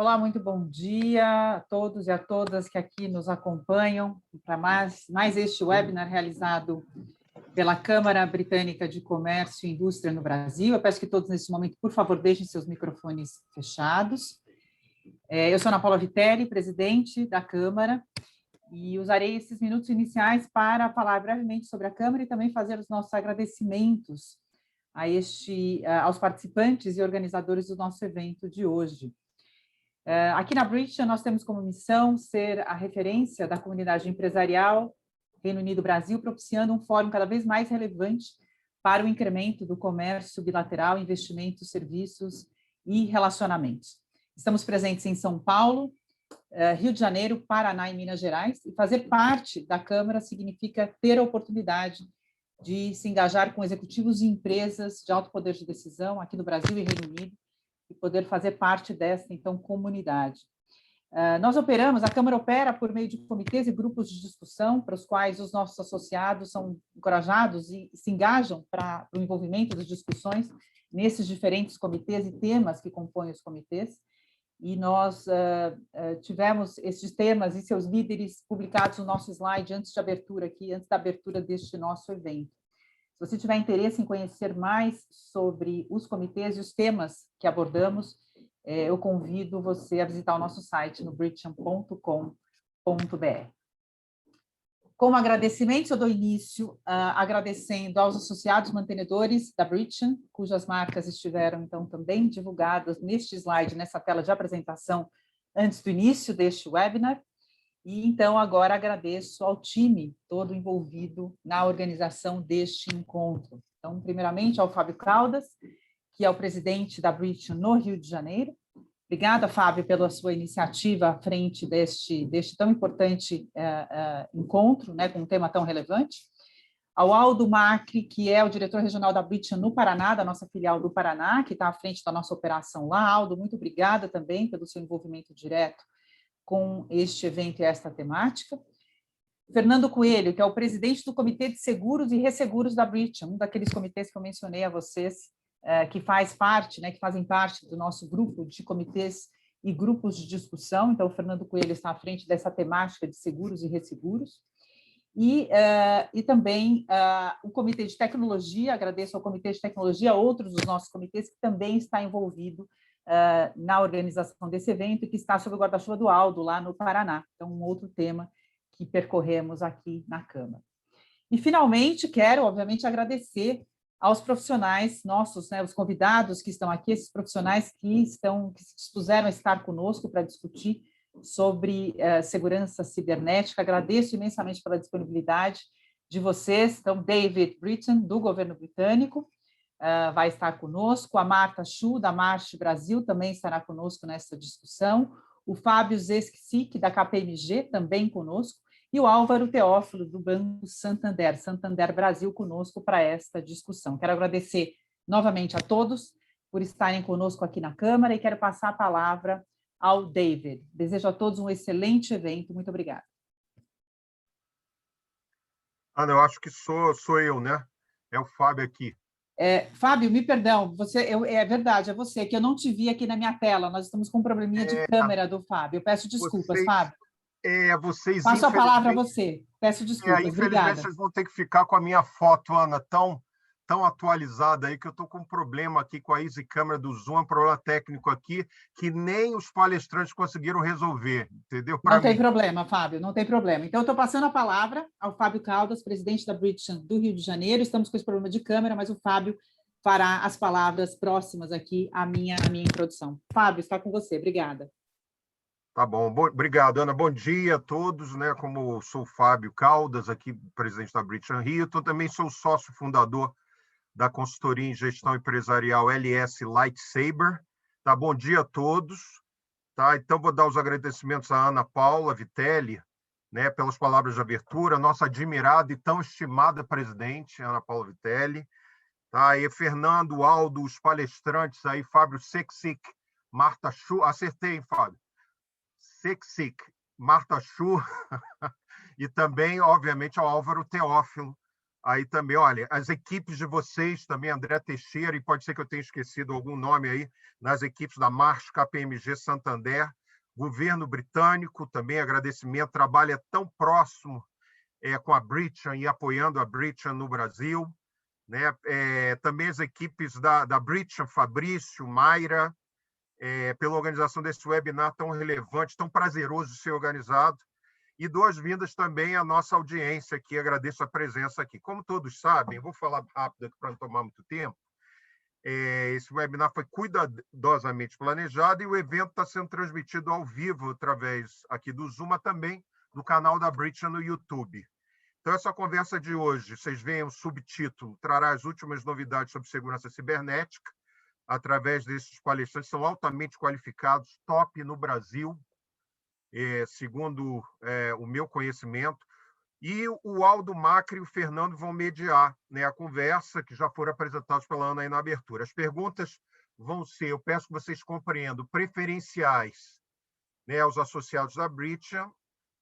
Olá, muito bom dia a todos e a todas que aqui nos acompanham para mais este webinar realizado pela Câmara Britânica de Comércio e Indústria no Brasil. Eu peço que todos, nesse momento, por favor, deixem seus microfones fechados. Eu sou Ana Paula Vitelli, presidente da Câmara, e usarei esses minutos iniciais para falar brevemente sobre a Câmara e também fazer os nossos agradecimentos aos participantes e organizadores do nosso evento de hoje. Aqui na Bridgestone, nós temos como missão ser a referência da comunidade empresarial Reino Unido-Brasil, propiciando um fórum cada vez mais relevante para o incremento do comércio bilateral, investimentos, serviços e relacionamentos. Estamos presentes em São Paulo, Rio de Janeiro, Paraná e Minas Gerais, e fazer parte da Câmara significa ter a oportunidade de se engajar com executivos e empresas de alto poder de decisão aqui no Brasil e Reino Unido, e poder fazer parte dessa, então, comunidade. A Câmara opera por meio de comitês e grupos de discussão, para os quais os nossos associados são encorajados e se engajam para o envolvimento das discussões nesses diferentes comitês e temas que compõem os comitês, e nós tivemos esses temas e seus líderes publicados no nosso slide antes da abertura deste nosso evento. Se você tiver interesse em conhecer mais sobre os comitês e os temas que abordamos, eu convido você a visitar o nosso site no bridgestone.com.br. Como agradecimento, eu dou início agradecendo aos associados mantenedores da Bridgestone, cujas marcas estiveram, então, também divulgadas neste slide, nessa tela de apresentação, antes do início deste webinar. E, então, agora agradeço ao time todo envolvido na organização deste encontro. Então, primeiramente, ao Fábio Caldas, que é o presidente da Bridgestone no Rio de Janeiro. Obrigada, Fábio, pela sua iniciativa à frente deste tão importante encontro, né, com um tema tão relevante. Ao Aldo Macri, que é o diretor regional da Bridgestone no Paraná, da nossa filial do Paraná, que está à frente da nossa operação lá. Aldo, muito obrigada também pelo seu envolvimento direto com este evento e esta temática. Fernando Coelho, que é o presidente do Comitê de Seguros e Resseguros da Bridgestone, um daqueles comitês que eu mencionei a vocês, que fazem parte do nosso grupo de comitês e grupos de discussão. Então, o Fernando Coelho está à frente dessa temática de seguros e resseguros. E também o Comitê de Tecnologia, agradeço ao Comitê de Tecnologia, outros dos nossos comitês, que também está envolvido na organização desse evento e que está sob o guarda-chuva do Aldo, lá no Paraná. Então, um outro tema que percorremos aqui na Câmara. E, finalmente, quero, obviamente, agradecer aos profissionais nossos, né, os convidados que estão aqui, esses profissionais que se dispuseram a estar conosco para discutir sobre segurança cibernética. Agradeço imensamente pela disponibilidade de vocês. Então, David Britton, do governo britânico, vai estar conosco, a Marta Chu, da Marche Brasil, também estará conosco nessa discussão, o Fábio Zesquic, da KPMG, também conosco, e o Álvaro Teófilo, do Banco Santander Brasil, conosco para esta discussão. Quero agradecer novamente a todos por estarem conosco aqui na Câmara e quero passar a palavra ao David. Desejo a todos um excelente evento. Muito obrigada. Ana, eu acho que sou eu, né? É o Fábio aqui. Fábio, me perdão, é verdade, é você, que eu não te vi aqui na minha tela, nós estamos com um probleminha de câmera do Fábio. Eu peço desculpas, Fábio. Vocês, passo a palavra a você, peço desculpas, infelizmente, obrigada. Vocês vão ter que ficar com a minha foto, Ana, tão atualizada aí, que eu estou com um problema aqui com a Easy Câmera do Zoom, um problema técnico aqui, que nem os palestrantes conseguiram resolver, entendeu? Não tem problema, Fábio, não tem problema. Então, eu estou passando a palavra ao Fábio Caldas, presidente da Bridgestone do Rio de Janeiro. Estamos com esse problema de câmera, mas o Fábio fará as palavras próximas aqui à minha introdução. Fábio, está com você, obrigada. Tá bom, obrigado, Ana. Bom dia a todos, né? Como eu sou o Fábio Caldas, aqui presidente da Bridgestone Rio, também sou sócio fundador da consultoria em gestão empresarial LS Lightsaber. Tá, bom dia a todos. Tá, então vou dar os agradecimentos à Ana Paula Vitelli, né, pelas palavras de abertura, nossa admirada e tão estimada presidente, Ana Paula Vitelli. Tá, e Fernando, Aldo, os palestrantes aí, Fábio Zesquic, Marta Chu, acertei, hein, Fábio? Zesquic, Marta Chu, e também, obviamente, ao Álvaro Teófilo, Aí também, olha, as equipes de vocês também, André Teixeira, e pode ser que eu tenha esquecido algum nome aí, nas equipes da March, KPMG, Santander, governo britânico, também agradecimento, trabalha tão próximo com a Britton e apoiando a Britton no Brasil, né? Também as equipes da Britton, Fabrício, Mayra, pela organização desse webinar tão relevante, tão prazeroso de ser organizado. E boas-vindas também à nossa audiência aqui, agradeço a presença aqui. Como todos sabem, vou falar rápido aqui para não tomar muito tempo, esse webinar foi cuidadosamente planejado e o evento está sendo transmitido ao vivo através aqui do Zoom, mas também do canal da Britton no YouTube. Então, essa conversa de hoje, vocês veem o subtítulo, trará as últimas novidades sobre segurança cibernética, através desses palestrantes, são altamente qualificados, top no Brasil, segundo o meu conhecimento, e o Aldo Macri e o Fernando vão mediar, né, a conversa, que já foram apresentados pela Ana aí na abertura. As perguntas vão ser, eu peço que vocês compreendam, preferenciais, né, aos associados da Britton,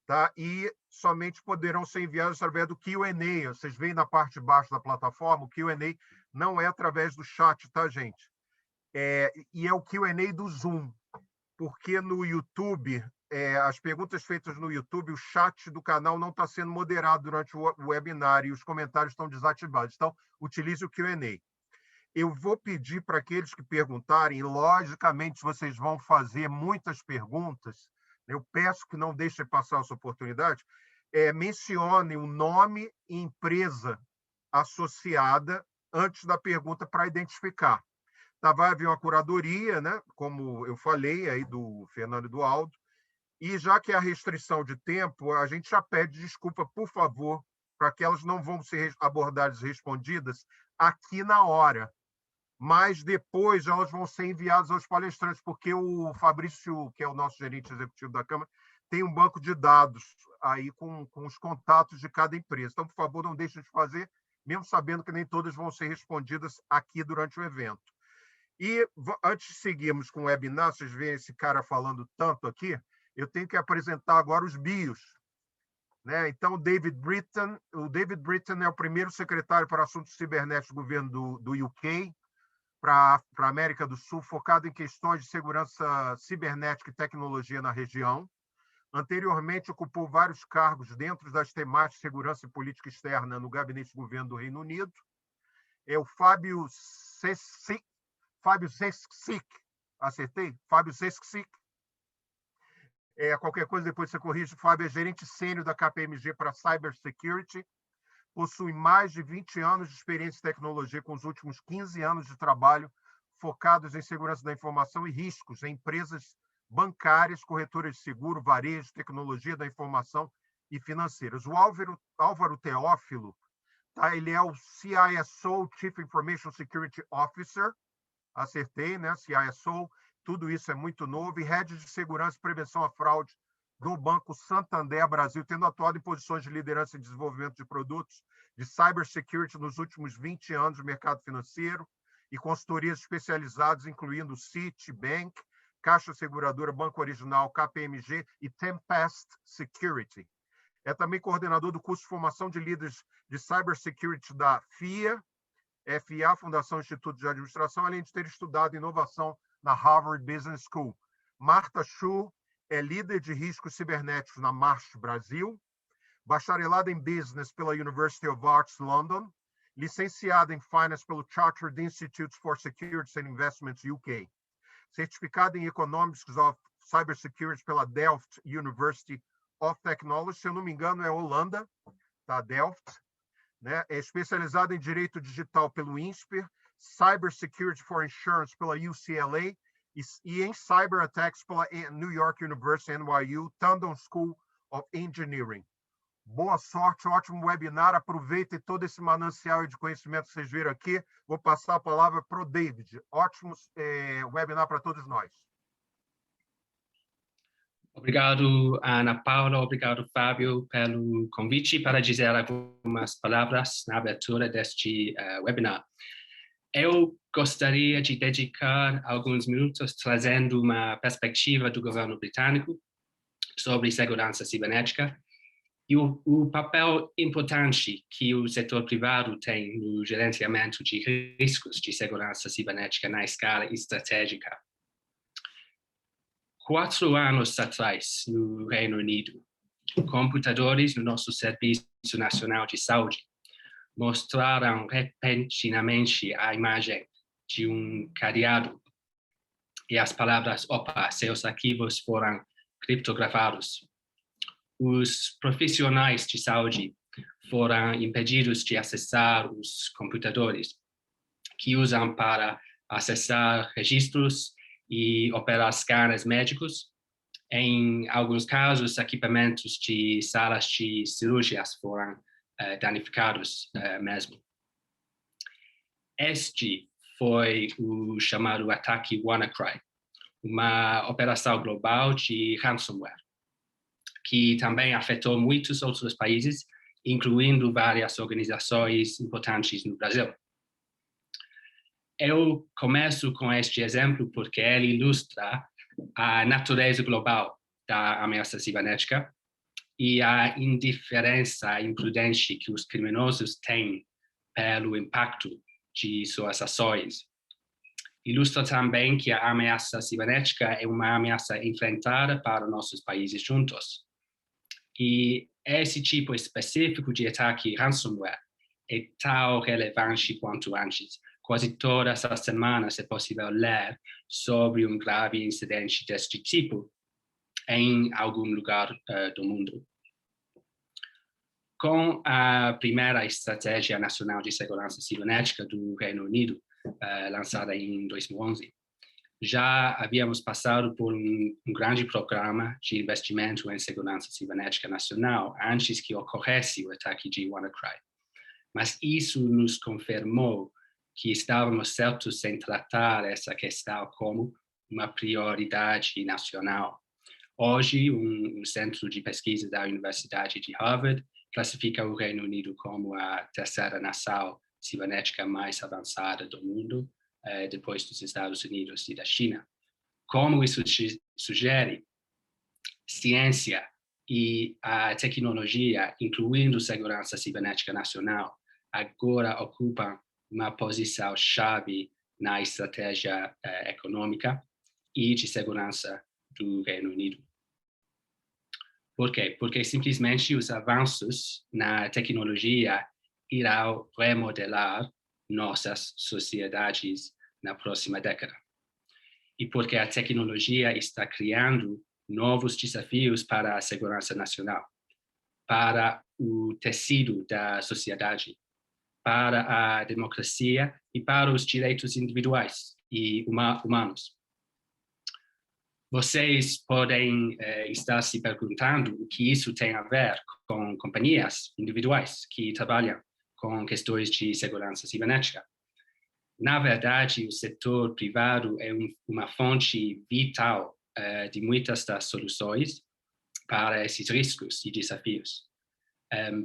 tá? E somente poderão ser enviadas através do Q&A. Vocês veem na parte de baixo da plataforma, o Q&A não é através do chat, tá, gente? E é o Q&A do Zoom, porque no YouTube, as perguntas feitas no YouTube, o chat do canal não está sendo moderado durante o webinar e os comentários estão desativados. Então, utilize o Q&A. Eu vou pedir para aqueles que perguntarem, logicamente, vocês vão fazer muitas perguntas, eu peço que não deixem passar essa oportunidade, mencione o nome e empresa associada antes da pergunta para identificar. Tá, vai haver uma curadoria, né, como eu falei aí do Fernando e do Aldo, e já que há restrição de tempo, a gente já pede desculpa, por favor, para que elas não vão ser abordadas e respondidas aqui na hora, mas depois elas vão ser enviadas aos palestrantes, porque o Fabrício, que é o nosso gerente executivo da Câmara, tem um banco de dados aí com os contatos de cada empresa. Então, por favor, não deixem de fazer, mesmo sabendo que nem todas vão ser respondidas aqui durante o evento. E antes de seguirmos com o webinar, vocês veem esse cara falando tanto aqui, eu tenho que apresentar agora os bios, né? Então, o David Britton é o primeiro secretário para assuntos cibernéticos do governo do UK, para a América do Sul, focado em questões de segurança cibernética e tecnologia na região. Anteriormente, ocupou vários cargos dentro das temáticas de segurança e política externa no gabinete de governo do Reino Unido. É o Fábio Sesksic, acertei? Fábio Sesksic. Qualquer coisa depois você corrige. O Fábio é gerente sênior da KPMG para Cybersecurity. Possui mais de 20 anos de experiência em tecnologia, com os últimos 15 anos de trabalho focados em segurança da informação e riscos em empresas bancárias, corretoras de seguro, varejo, tecnologia da informação e financeiras. O Álvaro Teófilo, tá? Ele é o CISO, Chief Information Security Officer, acertei, né? CISO, tudo isso é muito novo, e Head de Segurança e Prevenção à Fraude do Banco Santander Brasil, tendo atuado em posições de liderança em desenvolvimento de produtos de cybersecurity nos últimos 20 anos no mercado financeiro e consultorias especializadas, incluindo Citibank, Caixa Seguradora, Banco Original, KPMG e Tempest Security. É também coordenador do curso de formação de líderes de cybersecurity da FIA, Fundação Instituto de Administração, além de ter estudado inovação na Harvard Business School. Marta Chu é líder de riscos cibernéticos na March Brasil, bacharelada em Business pela University of Arts London, licenciada em Finance pelo Chartered Institute for Securities and Investments UK, certificada em Economics of Cybersecurity pela Delft University of Technology, se eu não me engano é Holanda, tá? Delft, né? É especializada em Direito Digital pelo INSPER, Cybersecurity for Insurance pela UCLA, e em Cyber Attacks pela New York University, NYU, Tandon School of Engineering. Boa sorte, ótimo webinar, aproveitem todo esse manancial de conhecimento que vocês viram aqui. Vou passar a palavra para o David. Ótimo webinar para todos nós. Obrigado, Ana Paula, obrigado, Fábio, pelo convite para dizer algumas palavras na abertura deste webinar. Eu gostaria de dedicar alguns minutos trazendo uma perspectiva do governo britânico sobre segurança cibernética E o papel importante que o setor privado tem no gerenciamento de riscos de segurança cibernética na escala estratégica. 4 anos atrás, no Reino Unido, computadores no nosso Serviço Nacional de Saúde mostraram repentinamente a imagem de um cadeado e as palavras "opa", seus arquivos foram criptografados. Os profissionais de saúde foram impedidos de acessar os computadores que usam para acessar registros e operar scanners médicos. Em alguns casos, equipamentos de salas de cirurgias foram danificados mesmo. Este foi o chamado ataque WannaCry, uma operação global de ransomware, que também afetou muitos outros países, incluindo várias organizações importantes no Brasil. Eu começo com este exemplo porque ele ilustra a natureza global da ameaça cibernética e a indiferença imprudente que os criminosos têm pelo impacto de suas ações. Ilustra também que a ameaça cibernética é uma ameaça enfrentada para nossos países juntos. E esse tipo específico de ataque ransomware é tão relevante quanto antes. Quase todas as semanas é possível ler sobre um grave incidente deste tipo em algum lugar do mundo. Com a primeira Estratégia Nacional de Segurança Cibernética do Reino Unido, lançada em 2011, já havíamos passado por um grande programa de investimento em segurança cibernética nacional antes que ocorresse o ataque de WannaCry. Mas isso nos confirmou que estávamos certos em tratar essa questão como uma prioridade nacional. Hoje, um centro de pesquisa da Universidade de Harvard classifica o Reino Unido como a terceira nação cibernética mais avançada do mundo, depois dos Estados Unidos e da China. Como isso sugere, ciência e a tecnologia, incluindo segurança cibernética nacional, agora ocupam uma posição chave na estratégia econômica e de segurança do Reino Unido. Por quê? Porque simplesmente os avanços na tecnologia irão remodelar nossas sociedades na próxima década. E porque a tecnologia está criando novos desafios para a segurança nacional, para o tecido da sociedade, para a democracia e para os direitos individuais e humanos. Vocês podem estar se perguntando o que isso tem a ver com companhias individuais que trabalham com questões de segurança cibernética. Na verdade, o setor privado é uma fonte vital de muitas das soluções para esses riscos e desafios.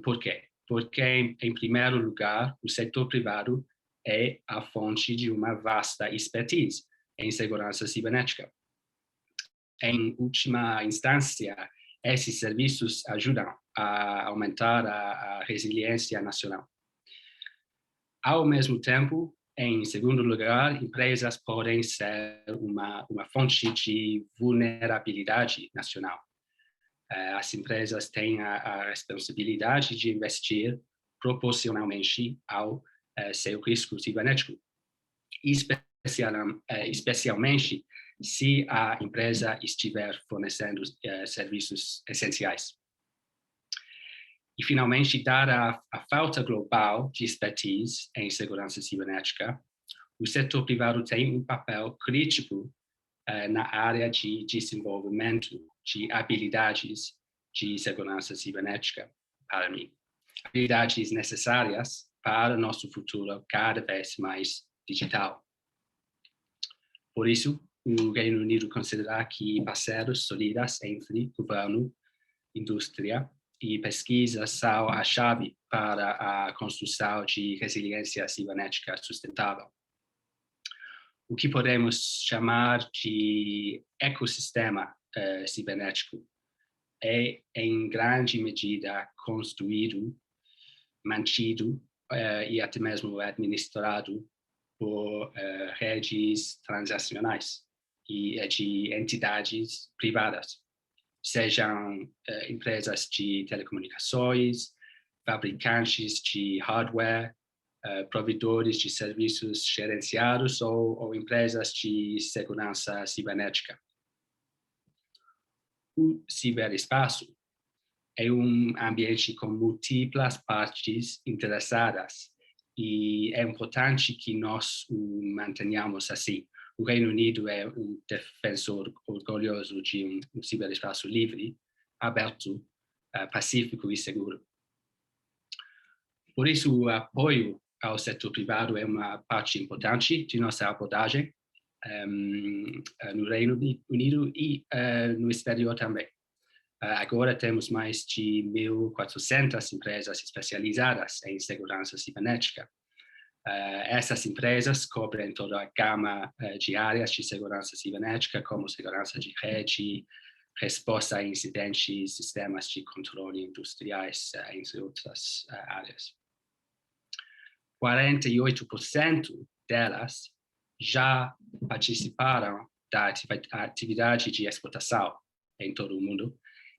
Por quê? Porque, em primeiro lugar, o setor privado é a fonte de uma vasta expertise em segurança cibernética. Em última instância, esses serviços ajudam a aumentar a resiliência nacional. Ao mesmo tempo, em segundo lugar, empresas podem ser uma fonte de vulnerabilidade nacional. As empresas têm a responsabilidade de investir proporcionalmente ao seu risco cibernético, especialmente se a empresa estiver fornecendo serviços essenciais. E, finalmente, dada a falta global de expertise em segurança cibernética, o setor privado tem um papel crítico na área de desenvolvimento de habilidades de segurança cibernética, para mim. Habilidades necessárias para nosso futuro cada vez mais digital. Por isso, o Reino Unido considera que parceiros sólidos entre governo, indústria e pesquisa são a chave para a construção de resiliência cibernética sustentável. O que podemos chamar de ecossistema cibernético é, em grande medida, construído, mantido e até mesmo administrado por redes transacionais e de entidades privadas, sejam empresas de telecomunicações, fabricantes de hardware, provedores de serviços gerenciados ou empresas de segurança cibernética. O ciberespaço é um ambiente com múltiplas partes interessadas e é importante que nós o mantenhamos assim. O Reino Unido é um defensor orgulhoso de um ciberespaço livre, aberto, pacífico e seguro. Por isso, o apoio ao setor privado é uma parte importante de nossa abordagem no Reino Unido e no exterior também. Agora temos mais de 1.400 empresas especializadas em segurança cibernética. Essas empresas cobrem toda a gama de áreas de segurança cibernética, como segurança de rede, resposta a incidentes, sistemas de controle industriais, entre outras áreas. 48% delas já participaram da atividade de exportação em todo o mundo,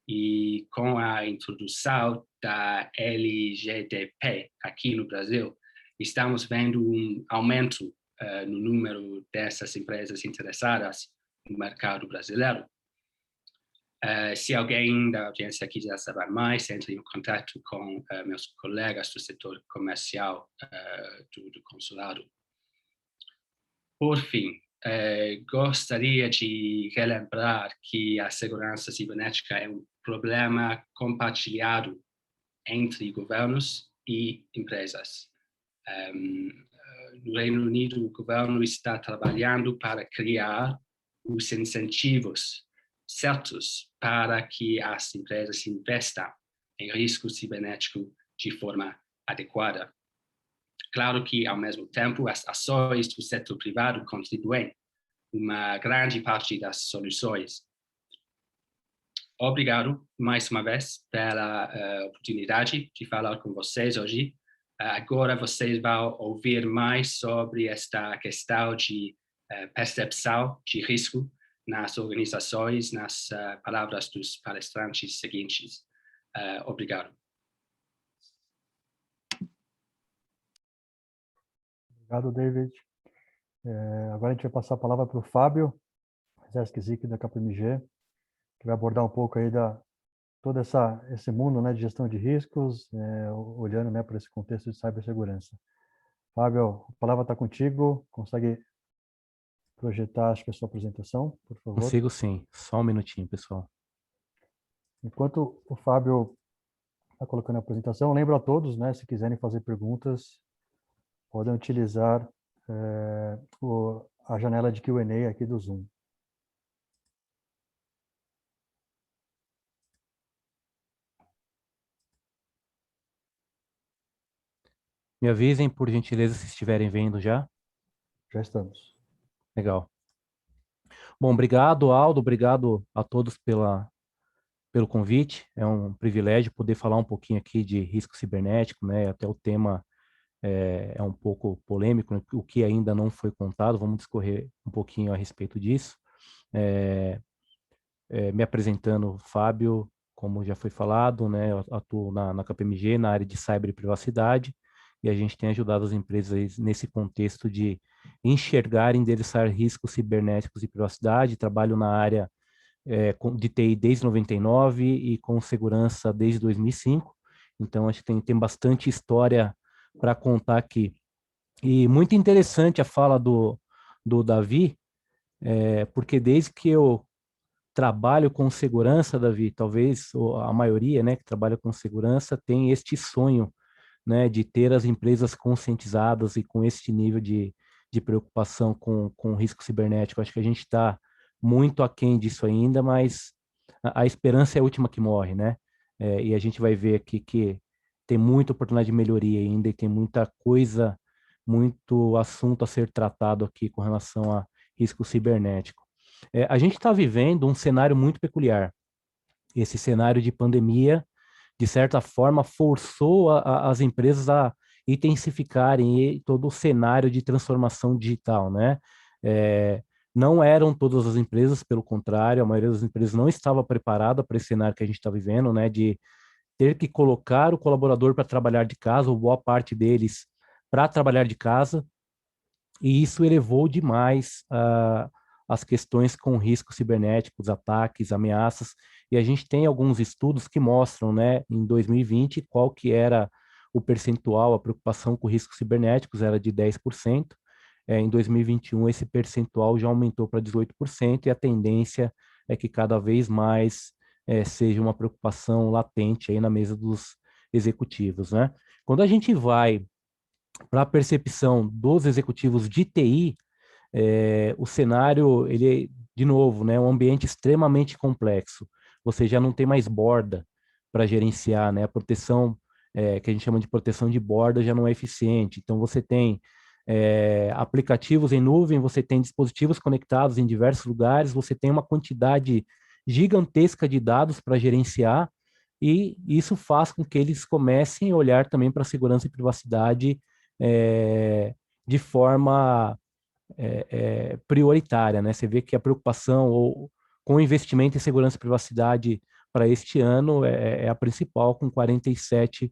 e com a introdução da LGDP aqui no Brasil, estamos vendo um aumento no número dessas empresas interessadas no mercado brasileiro. Se alguém da audiência quiser saber mais, entre em contato com meus colegas do setor comercial do consulado. Por fim, gostaria de relembrar que a segurança cibernética é um problema compartilhado entre governos e empresas. No Reino Unido, o governo está trabalhando para criar os incentivos certos para que as empresas investam em risco cibernético de forma adequada. Claro que, ao mesmo tempo, as ações do setor privado contribuem uma grande parte das soluções. Obrigado, mais uma vez, pela oportunidade de falar com vocês hoje. Agora vocês vão ouvir mais sobre esta questão de percepção de risco nas organizações, nas palavras dos palestrantes seguintes. Obrigado. Obrigado, David. Agora a gente vai passar a palavra para o Fábio Zeskizik, da KPMG, que vai abordar um pouco aí todo esse mundo, né, de gestão de riscos, olhando, né, para esse contexto de cibersegurança. Fábio, a palavra está contigo. Consegue projetar, acho que a sua apresentação, por favor? Consigo sim. Só um minutinho, pessoal. Enquanto o Fábio está colocando a apresentação, lembro a todos, né, se quiserem fazer perguntas, podem utilizar a janela de Q&A aqui do Zoom. Me avisem, por gentileza, se estiverem vendo já. Já estamos. Legal. Bom, obrigado, Aldo. Obrigado a todos pelo convite. É um privilégio poder falar um pouquinho aqui de risco cibernético, né? Até o tema é um pouco polêmico, né? O que ainda não foi contado. Vamos discorrer um pouquinho a respeito disso. Me apresentando, Fábio, como já foi falado, né? Eu atuo na KPMG, na área de cyber e privacidade, e a gente tem ajudado as empresas nesse contexto de enxergar e endereçar riscos cibernéticos e privacidade. Trabalho na área de TI desde 99 e com segurança desde 2005. Então, acho que tem bastante história para contar aqui. E muito interessante a fala do Davi, porque desde que eu trabalho com segurança, Davi, talvez a maioria, né, que trabalha com segurança tem este sonho, né, de ter as empresas conscientizadas e com este nível de preocupação com risco cibernético. Acho que a gente está muito aquém disso ainda, mas a esperança é a última que morre, né? E a gente vai ver aqui que tem muita oportunidade de melhoria ainda e tem muita coisa, muito assunto a ser tratado aqui com relação a risco cibernético. A gente está vivendo um cenário muito peculiar. esse cenário de pandemia, de certa forma, forçou as empresas a intensificarem todo o cenário de transformação digital, né? Não eram todas as empresas, pelo contrário, a maioria das empresas não estava preparada para esse cenário que a gente está vivendo, né? De ter que colocar o colaborador para trabalhar de casa, ou boa parte deles para trabalhar de casa, e isso elevou demais as questões com riscos cibernéticos, ataques, ameaças, e a gente tem alguns estudos que mostram, né, em 2020, qual que era o percentual, a preocupação com riscos cibernéticos era de 10%, em 2021 esse percentual já aumentou para 18%, e a tendência é que cada vez mais seja uma preocupação latente aí na mesa dos executivos, né? Quando a gente vai para a percepção dos executivos de TI, o cenário, ele, de novo, né, um ambiente extremamente complexo. Você já não tem mais borda para gerenciar, né? A proteção, que a gente chama de proteção de borda, já não é eficiente. Então, você tem aplicativos em nuvem, você tem dispositivos conectados em diversos lugares, você tem uma quantidade gigantesca de dados para gerenciar, e isso faz com que eles comecem a olhar também para a segurança e privacidade de forma prioritária, né? Você vê que a preocupação com o investimento em segurança e privacidade para este ano é a principal, com 47%.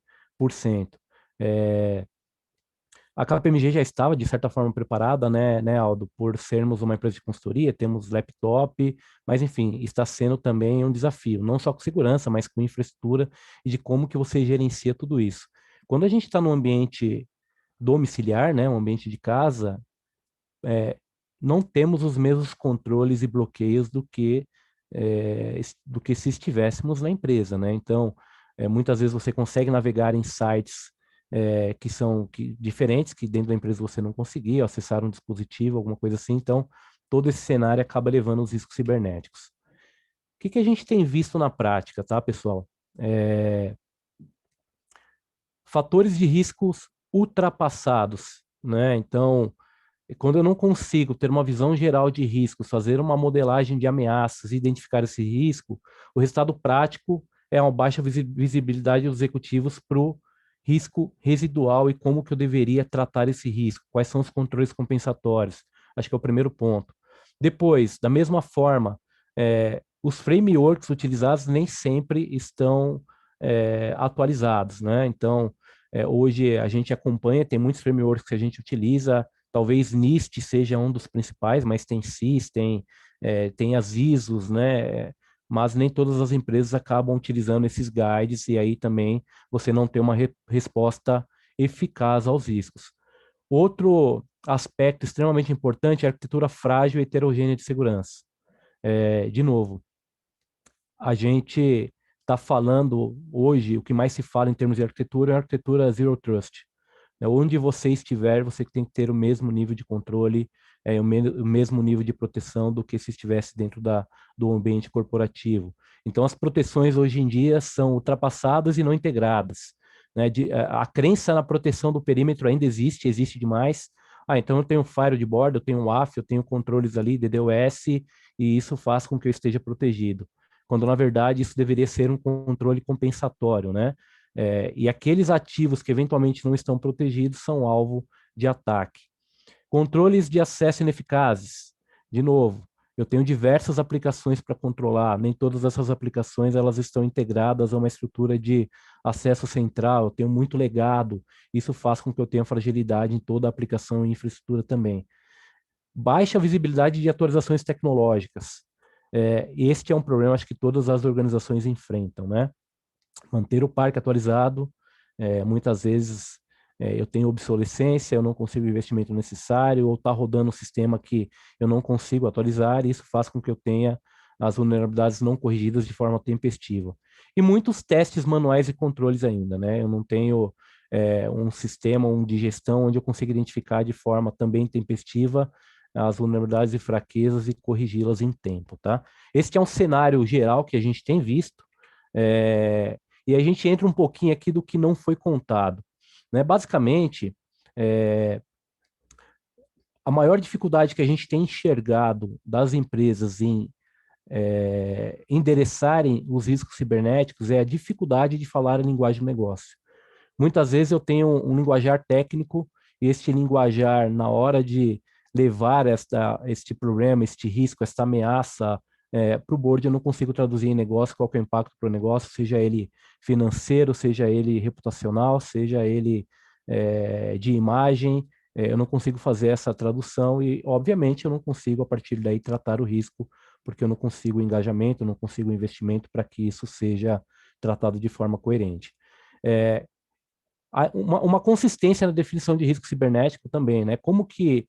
A KPMG já estava, de certa forma, preparada, né, Aldo, por sermos uma empresa de consultoria, temos laptop, mas, enfim, está sendo também um desafio, não só com segurança, mas com infraestrutura e de como que você gerencia tudo isso. Quando a gente está num ambiente domiciliar, né, um ambiente de casa, não temos os mesmos controles e bloqueios do que se estivéssemos na empresa, né? Então, muitas vezes você consegue navegar em sites que são diferentes, que dentro da empresa você não conseguia, acessar um dispositivo, alguma coisa assim. Então, todo esse cenário acaba levando os riscos cibernéticos. O que a gente tem visto na prática, tá, pessoal? Fatores de riscos ultrapassados, né? Então, quando eu não consigo ter uma visão geral de riscos, fazer uma modelagem de ameaças, identificar esse risco, o resultado prático é uma baixa visibilidade dos executivos para o risco residual e como que eu deveria tratar esse risco, quais são os controles compensatórios. Acho que é o primeiro ponto. Depois, da mesma forma, os frameworks utilizados nem sempre estão atualizados, né? Então, hoje a gente acompanha, tem muitos frameworks que a gente utiliza. Talvez NIST seja um dos principais, mas tem CIS, tem as ISOs, né? Mas nem todas as empresas acabam utilizando esses guides, e aí também você não tem uma resposta eficaz aos riscos. Outro aspecto extremamente importante é a arquitetura frágil e heterogênea de segurança. De novo, a gente está falando hoje, o que mais se fala em termos de arquitetura é a arquitetura Zero Trust. Onde você estiver, você tem que ter o mesmo nível de controle, o mesmo nível de proteção do que se estivesse dentro do ambiente corporativo. Então, as proteções hoje em dia são ultrapassadas e não integradas, né? A crença na proteção do perímetro ainda existe demais. Então eu tenho um firewall de borda, eu tenho um WAF, eu tenho controles ali, DDoS, e isso faz com que eu esteja protegido. Quando, na verdade, isso deveria ser um controle compensatório, né? E aqueles ativos que eventualmente não estão protegidos são alvo de ataque. Controles de acesso ineficazes. De novo, eu tenho diversas aplicações para controlar, nem todas essas aplicações elas estão integradas a uma estrutura de acesso central, eu tenho muito legado, isso faz com que eu tenha fragilidade em toda a aplicação e infraestrutura também. Baixa visibilidade de atualizações tecnológicas. Este é um problema, acho que todas as organizações enfrentam, né? Manter o parque atualizado, muitas vezes eu tenho obsolescência, eu não consigo o investimento necessário, ou está rodando um sistema que eu não consigo atualizar, e isso faz com que eu tenha as vulnerabilidades não corrigidas de forma tempestiva. E muitos testes manuais e controles ainda, né? Eu não tenho um sistema de gestão onde eu consiga identificar de forma também tempestiva as vulnerabilidades e fraquezas e corrigi-las em tempo, tá? Este é um cenário geral que a gente tem visto, e a gente entra um pouquinho aqui do que não foi contado, né? Basicamente, a maior dificuldade que a gente tem enxergado das empresas em endereçarem os riscos cibernéticos é a dificuldade de falar em linguagem de negócio. Muitas vezes eu tenho um linguajar técnico e este linguajar, na hora de levar este problema, este risco, esta ameaça para o board, eu não consigo traduzir em negócio qual que é o impacto para o negócio, seja ele financeiro, seja ele reputacional, seja ele de imagem, eu não consigo fazer essa tradução e, obviamente, eu não consigo, a partir daí, tratar o risco, porque eu não consigo engajamento, eu não consigo investimento para que isso seja tratado de forma coerente. Uma consistência na definição de risco cibernético também, né? Como que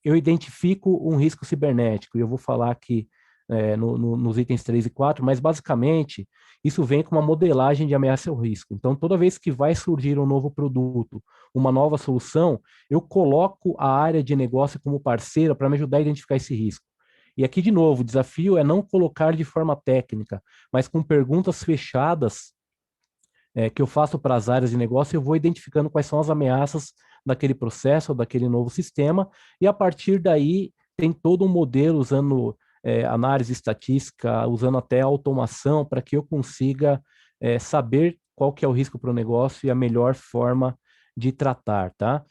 eu identifico um risco cibernético? E eu vou falar aqui nos itens 3 e 4, mas basicamente isso vem com uma modelagem de ameaça ao risco. Então, toda vez que vai surgir um novo produto, uma nova solução, eu coloco a área de negócio como parceira para me ajudar a identificar esse risco. E aqui, de novo, o desafio é não colocar de forma técnica, mas com perguntas fechadas que eu faço para as áreas de negócio, eu vou identificando quais são as ameaças daquele processo, ou daquele novo sistema, e a partir daí tem todo um modelo usando análise estatística, usando até automação, para que eu consiga saber qual que é o risco para o negócio e a melhor forma de tratar, tá?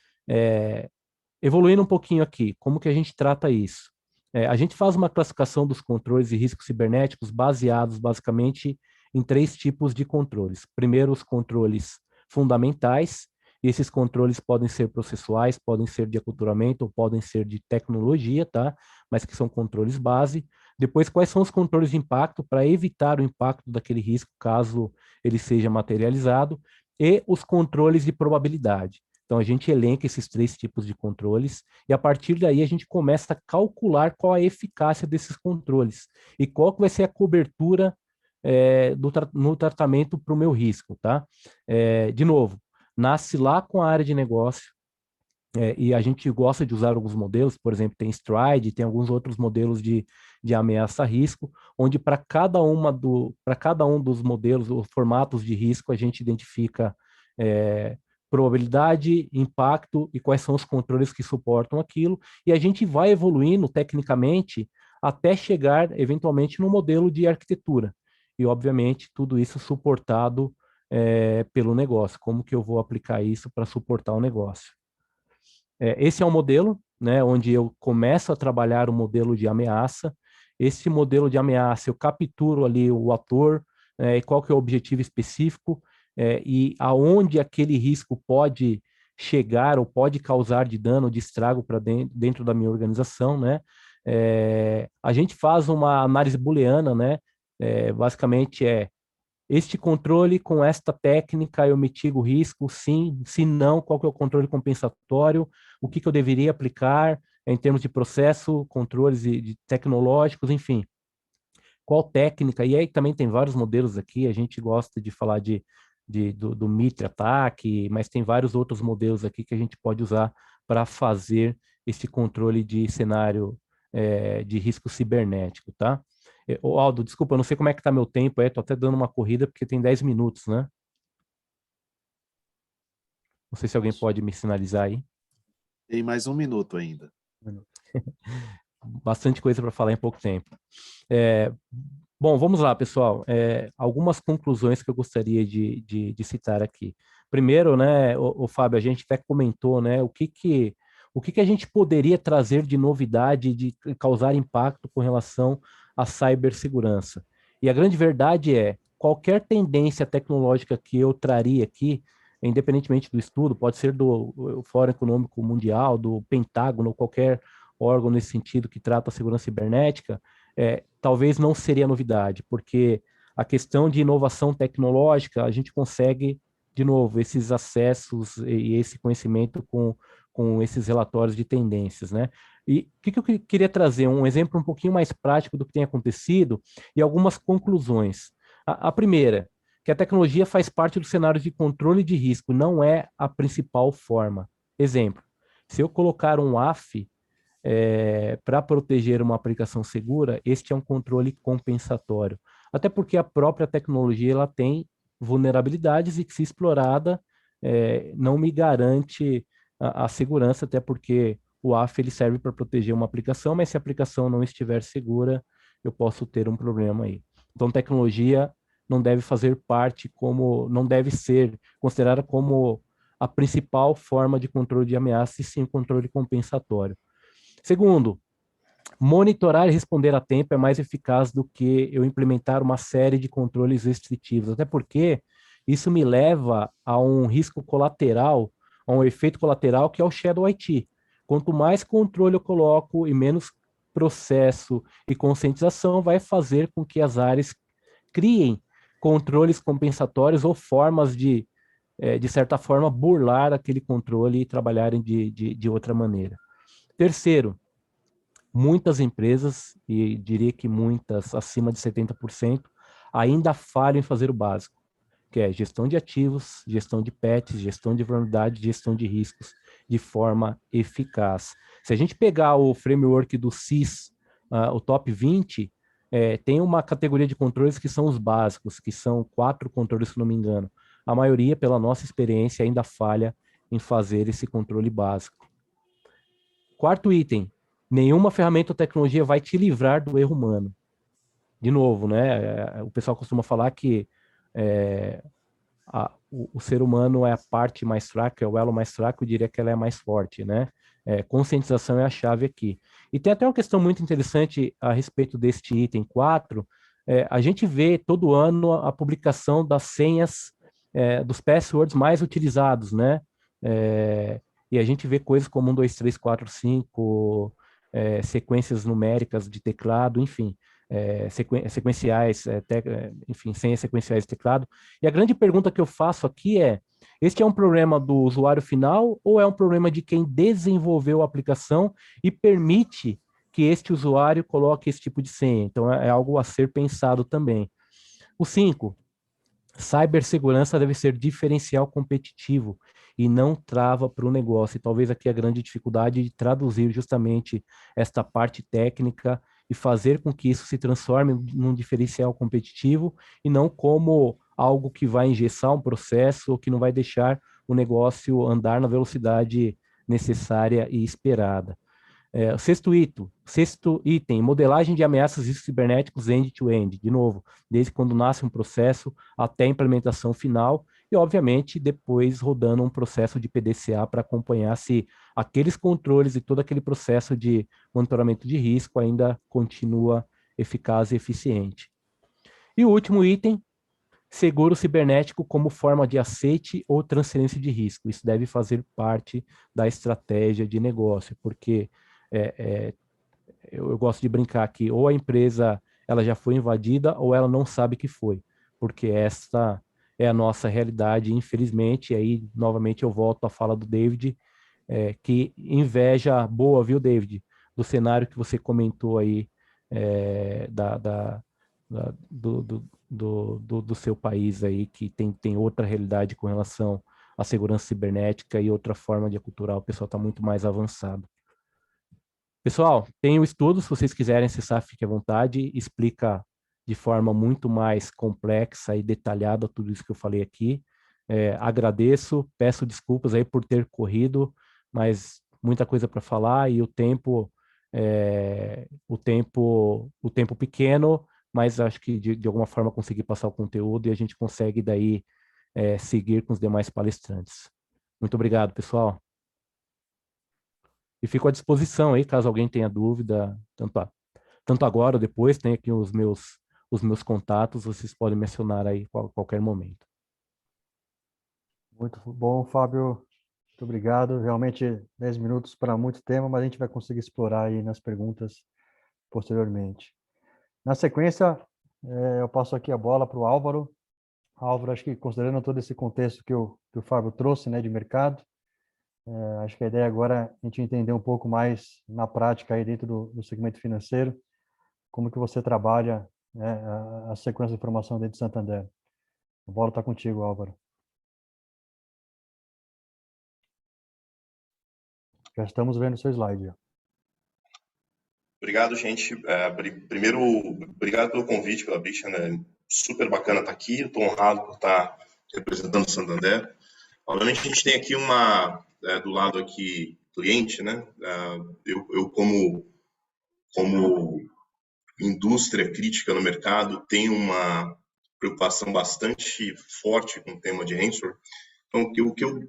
Evoluindo um pouquinho aqui, como que a gente trata isso? A gente faz uma classificação dos controles e riscos cibernéticos baseados, basicamente, em 3 tipos de controles. Primeiro, os controles fundamentais. Esses controles podem ser processuais, podem ser de aculturamento, ou podem ser de tecnologia, tá? Mas que são controles base. Depois, quais são os controles de impacto para evitar o impacto daquele risco, caso ele seja materializado. E os controles de probabilidade. Então, a gente elenca esses 3 tipos de controles e, a partir daí, a gente começa a calcular qual a eficácia desses controles e qual que vai ser a cobertura no tratamento para o meu risco, tá? De novo, nasce lá com a área de negócio e a gente gosta de usar alguns modelos, por exemplo, tem Stride, tem alguns outros modelos de ameaça a risco, onde para cada um dos modelos ou formatos de risco, a gente identifica probabilidade, impacto e quais são os controles que suportam aquilo, e a gente vai evoluindo tecnicamente até chegar, eventualmente, no modelo de arquitetura. E, obviamente, tudo isso suportado pelo negócio. Como que eu vou aplicar isso para suportar o negócio? Esse é um modelo, né, onde eu começo a trabalhar o modelo de ameaça. Esse modelo de ameaça, eu capturo ali o ator, e qual que é o objetivo específico, e aonde aquele risco pode chegar ou pode causar de dano, de estrago para dentro da minha organização, né? A gente faz uma análise booleana, né? Basicamente este controle com esta técnica eu mitigo o risco, sim, se não, qual que é o controle compensatório, o que eu deveria aplicar em termos de processo, controles de tecnológicos, enfim. Qual técnica, e aí também tem vários modelos aqui, a gente gosta de falar do Mitre ataque, mas tem vários outros modelos aqui que a gente pode usar para fazer esse controle de cenário de risco cibernético, tá? Aldo, desculpa, eu não sei como é que tá meu tempo, tô até dando uma corrida porque tem 10 minutos, né? Não sei se alguém pode me sinalizar aí. Tem mais 1 minuto ainda. Bastante coisa para falar em pouco tempo. Bom, vamos lá, pessoal. Algumas conclusões que eu gostaria de citar aqui. Primeiro, né, o Fábio, a gente até comentou, né, o que a gente poderia trazer de novidade, de causar impacto com relação à cibersegurança. E a grande verdade é, qualquer tendência tecnológica que eu traria aqui, independentemente do estudo, pode ser do Fórum Econômico Mundial, do Pentágono, qualquer órgão nesse sentido que trata a segurança cibernética, talvez não seria novidade, porque a questão de inovação tecnológica, a gente consegue, de novo, esses acessos e esse conhecimento com esses relatórios de tendências, né? E o que eu queria trazer? Um exemplo um pouquinho mais prático do que tem acontecido e algumas conclusões. A primeira, que a tecnologia faz parte do cenário de controle de risco, não é a principal forma. Exemplo, se eu colocar um AF para proteger uma aplicação segura, este é um controle compensatório. Até porque a própria tecnologia ela tem vulnerabilidades e que, se explorada, não me garante a segurança, até porque o AF ele serve para proteger uma aplicação, mas se a aplicação não estiver segura, eu posso ter um problema aí. Então, tecnologia não deve fazer parte não deve ser considerada como a principal forma de controle de ameaça, e sim o controle compensatório. Segundo, monitorar e responder a tempo é mais eficaz do que eu implementar uma série de controles restritivos, até porque isso me leva a um risco colateral, a um efeito colateral, que é o Shadow IT. Quanto mais controle eu coloco e menos processo e conscientização, vai fazer com que as áreas criem controles compensatórios ou formas de certa forma, burlar aquele controle e trabalharem de outra maneira. Terceiro, muitas empresas, e diria que muitas, acima de 70%, ainda falham em fazer o básico, que é gestão de ativos, gestão de patches, gestão de vulnerabilidade, gestão de riscos de forma eficaz. Se a gente pegar o framework do CIS, o top 20, tem uma categoria de controles que são os básicos, que são 4 controles, se não me engano. A maioria, pela nossa experiência, ainda falha em fazer esse controle básico. Quarto item, nenhuma ferramenta ou tecnologia vai te livrar do erro humano. De novo, né? O pessoal costuma falar que o ser humano é a parte mais fraca, é o elo mais fraco, eu diria que ela é mais forte, né? Conscientização é a chave aqui. E tem até uma questão muito interessante a respeito deste item 4. A gente vê todo ano a publicação das senhas dos passwords mais utilizados, né? E a gente vê coisas como 1, 2, 3, 4, 5, sequências numéricas de teclado, enfim, sequenciais, enfim, senhas sequenciais de teclado. E a grande pergunta que eu faço aqui é: este é um problema do usuário final ou é um problema de quem desenvolveu a aplicação e permite que este usuário coloque esse tipo de senha? Então, é algo a ser pensado também. O 5, cibersegurança deve ser diferencial competitivo e não trava para o negócio. E talvez aqui a grande dificuldade de traduzir justamente esta parte técnica e fazer com que isso se transforme num diferencial competitivo e não como algo que vai engessar um processo ou que não vai deixar o negócio andar na velocidade necessária e esperada. Sexto item, modelagem de ameaças cibernéticos end-to-end, de novo, desde quando nasce um processo até a implementação final e, obviamente, depois rodando um processo de PDCA para acompanhar se aqueles controles e todo aquele processo de monitoramento de risco ainda continua eficaz e eficiente. E o último item, seguro cibernético como forma de aceite ou transferência de risco. Isso deve fazer parte da estratégia de negócio, porque eu gosto de brincar que ou a empresa ela já foi invadida ou ela não sabe que foi, porque essa é a nossa realidade, infelizmente. E aí, novamente, eu volto à fala do David, que inveja boa, viu, David, do cenário que você comentou aí do seu país aí, que tem outra realidade com relação à segurança cibernética e outra forma de aculturar. O pessoal está muito mais avançado. Pessoal, tem o estudo, se vocês quiserem acessar, fique à vontade, explica de forma muito mais complexa e detalhada tudo isso que eu falei aqui. Agradeço, peço desculpas aí por ter corrido, mas muita coisa para falar e o tempo pequeno, mas acho que de alguma forma consegui passar o conteúdo e a gente consegue daí seguir com os demais palestrantes. Muito obrigado, pessoal. E fico à disposição aí, caso alguém tenha dúvida, tanto agora ou depois, tem aqui os meus contatos, vocês podem mencionar aí a qualquer momento. Muito bom, Fábio. Muito obrigado. Realmente, 10 minutos para muito tema, mas a gente vai conseguir explorar aí nas perguntas posteriormente. Na sequência, eu passo aqui a bola para o Álvaro. Álvaro, acho que considerando todo esse contexto que o Fábio trouxe, né, de mercado, acho que a ideia agora é a gente entender um pouco mais na prática aí dentro do segmento financeiro, como que você trabalha, né, a segurança de informação dentro de Santander. A bola está contigo, Álvaro. Já estamos vendo o seu slide. Obrigado, gente. Primeiro, obrigado pelo convite, pela Brition, né? Super bacana estar aqui. Estou honrado por estar representando o Santander. Obviamente, a gente tem aqui do lado aqui, cliente, né? Eu como indústria crítica no mercado tem uma preocupação bastante forte com o tema de ransomware. Então, o que eu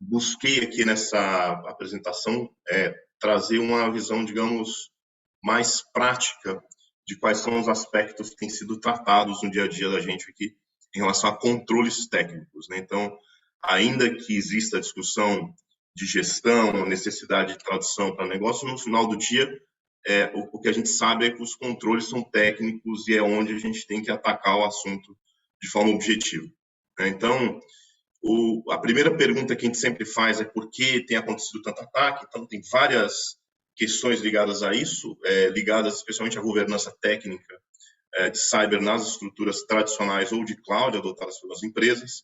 busquei aqui nessa apresentação é trazer uma visão, digamos, mais prática de quais são os aspectos que têm sido tratados no dia a dia da gente aqui em relação a controles técnicos, né? Então, ainda que exista a discussão de gestão, necessidade de tradução para negócio, no final do dia, o que a gente sabe é que os controles são técnicos e é onde a gente tem que atacar o assunto de forma objetiva, né? Então, a primeira pergunta que a gente sempre faz é por que tem acontecido tanto ataque. Então, tem várias questões ligadas a isso, ligadas especialmente à governança técnica de cyber nas estruturas tradicionais ou de cloud adotadas pelas empresas.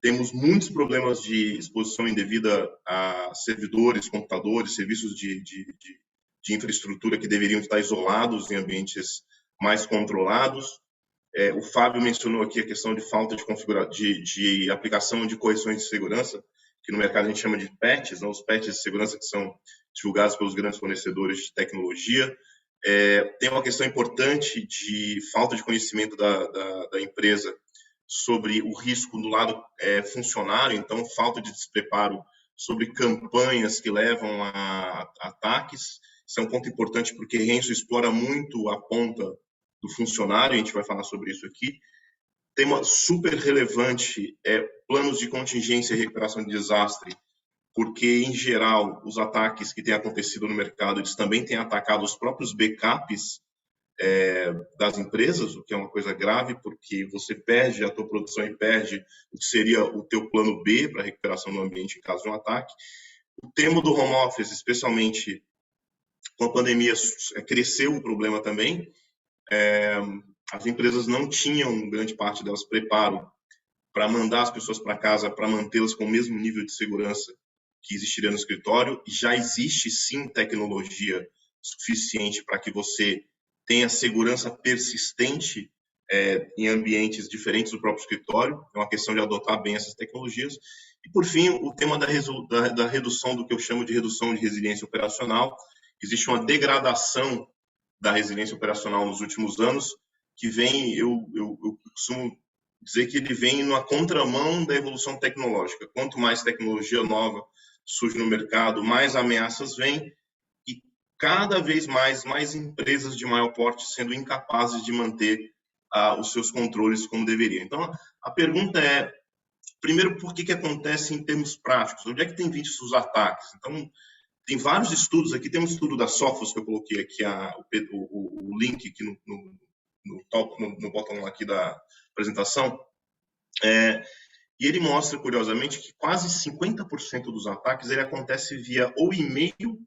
Temos muitos problemas de exposição indevida a servidores, computadores, serviços de infraestrutura que deveriam estar isolados em ambientes mais controlados. O Fábio mencionou aqui a questão de falta de aplicação de correções de segurança, que no mercado a gente chama de patches, né? Os patches de segurança que são divulgados pelos grandes fornecedores de tecnologia. Tem uma questão importante de falta de conhecimento da empresa sobre o risco do lado funcionário, então falta de despreparo sobre campanhas que levam a ataques. Isso é um ponto importante porque ransomware explora muito a ponta do funcionário, a gente vai falar sobre isso aqui. Tema super relevante planos de contingência e recuperação de desastre, porque, em geral, os ataques que têm acontecido no mercado, eles também têm atacado os próprios backups das empresas, o que é uma coisa grave, porque você perde a tua produção e perde o que seria o teu plano B para a recuperação do ambiente em caso de um ataque. O tema do home office, especialmente com a pandemia, cresceu o problema também. As empresas não tinham, grande parte delas, preparo para mandar as pessoas para casa, para mantê-las com o mesmo nível de segurança que existiria no escritório. E já existe, sim, tecnologia suficiente para que você tenha segurança persistente em ambientes diferentes do próprio escritório. É uma questão de adotar bem essas tecnologias. E, por fim, o tema da redução do que eu chamo de redução de resiliência operacional. Existe uma degradação da resiliência operacional nos últimos anos, que vem, eu costumo dizer que ele vem na contramão da evolução tecnológica. Quanto mais tecnologia nova surge no mercado, mais ameaças vêm e cada vez mais empresas de maior porte sendo incapazes de manter os seus controles como deveriam. Então, a pergunta é, primeiro, por que acontece em termos práticos? Onde é que tem visto os ataques? Então, tem vários estudos aqui. Tem um estudo da Sophos que eu coloquei aqui, o link aqui no botão aqui da apresentação. E ele mostra, curiosamente, que quase 50% dos ataques ele acontece via ou e-mail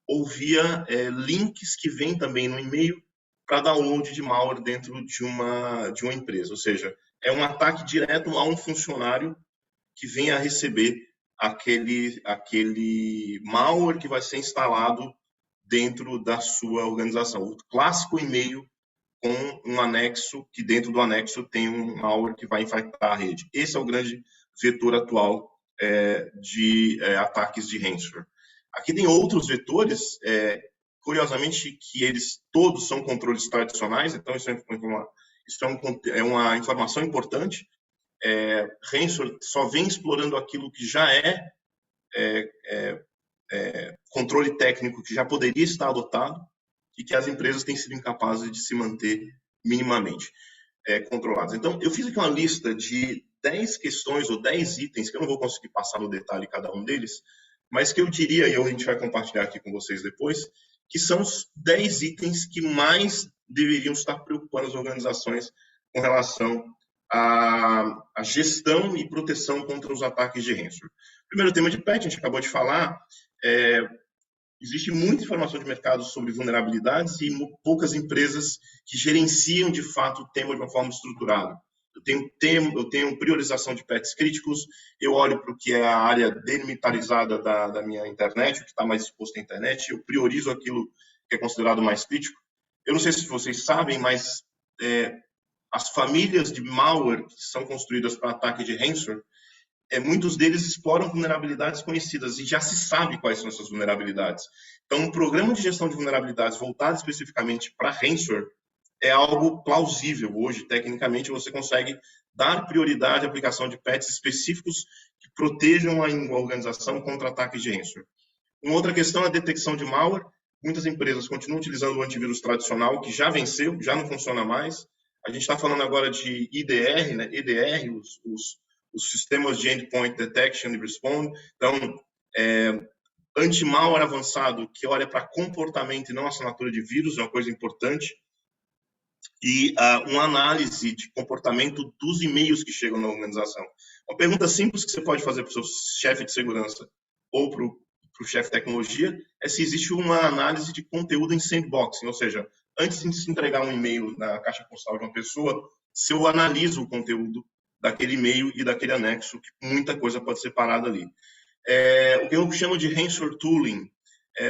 ou via links que vêm também no e-mail para download de malware dentro de uma empresa. Ou seja, é um ataque direto a um funcionário que vem a receber aquele malware que vai ser instalado dentro da sua organização. O clássico e-mail com um anexo, que dentro do anexo tem um malware que vai infectar a rede. Esse é o grande vetor atual de ataques de ransomware. Aqui tem outros vetores, curiosamente, que eles todos são controles tradicionais, então isso é uma informação importante. Ransomware só vem explorando aquilo que já controle técnico que já poderia estar adotado e que as empresas têm sido incapazes de se manter minimamente controladas. Então, eu fiz aqui uma lista de 10 questões ou 10 itens, que eu não vou conseguir passar no detalhe cada um deles, mas que eu diria, e a gente vai compartilhar aqui com vocês depois, que são os 10 itens que mais deveriam estar preocupando as organizações com relação à gestão e proteção contra os ataques de ransomware. Primeiro, o tema de patch, a gente acabou de falar. Existe muita informação de mercado sobre vulnerabilidades e poucas empresas que gerenciam, de fato, o tema de uma forma estruturada. Eu tenho priorização de patches críticos, eu olho para o que é a área demilitarizada da minha internet, o que está mais exposto à internet, eu priorizo aquilo que é considerado mais crítico. Eu não sei se vocês sabem, mas as famílias de malware que são construídas para ataque de ransomware, muitos deles exploram vulnerabilidades conhecidas e já se sabe quais são essas vulnerabilidades. Então, um programa de gestão de vulnerabilidades voltado especificamente para ransomware é algo plausível. Hoje, tecnicamente, você consegue dar prioridade à aplicação de patches específicos que protejam a organização contra ataques de ransomware. Uma outra questão é a detecção de malware. Muitas empresas continuam utilizando o antivírus tradicional, que já venceu, já não funciona mais. A gente está falando agora de IDR, né? EDR, os sistemas de Endpoint Detection and Response. Então, anti-malware avançado, que olha para comportamento e não assinatura de vírus, é uma coisa importante. E uma análise de comportamento dos e-mails que chegam na organização. Uma pergunta simples que você pode fazer para o seu chefe de segurança ou para o chefe de tecnologia é se existe uma análise de conteúdo em sandboxing, ou seja, antes de se entregar um e-mail na caixa postal de uma pessoa, se eu analiso o conteúdo daquele e-mail e daquele anexo, que muita coisa pode ser parada ali. O que eu chamo de ransomware tooling.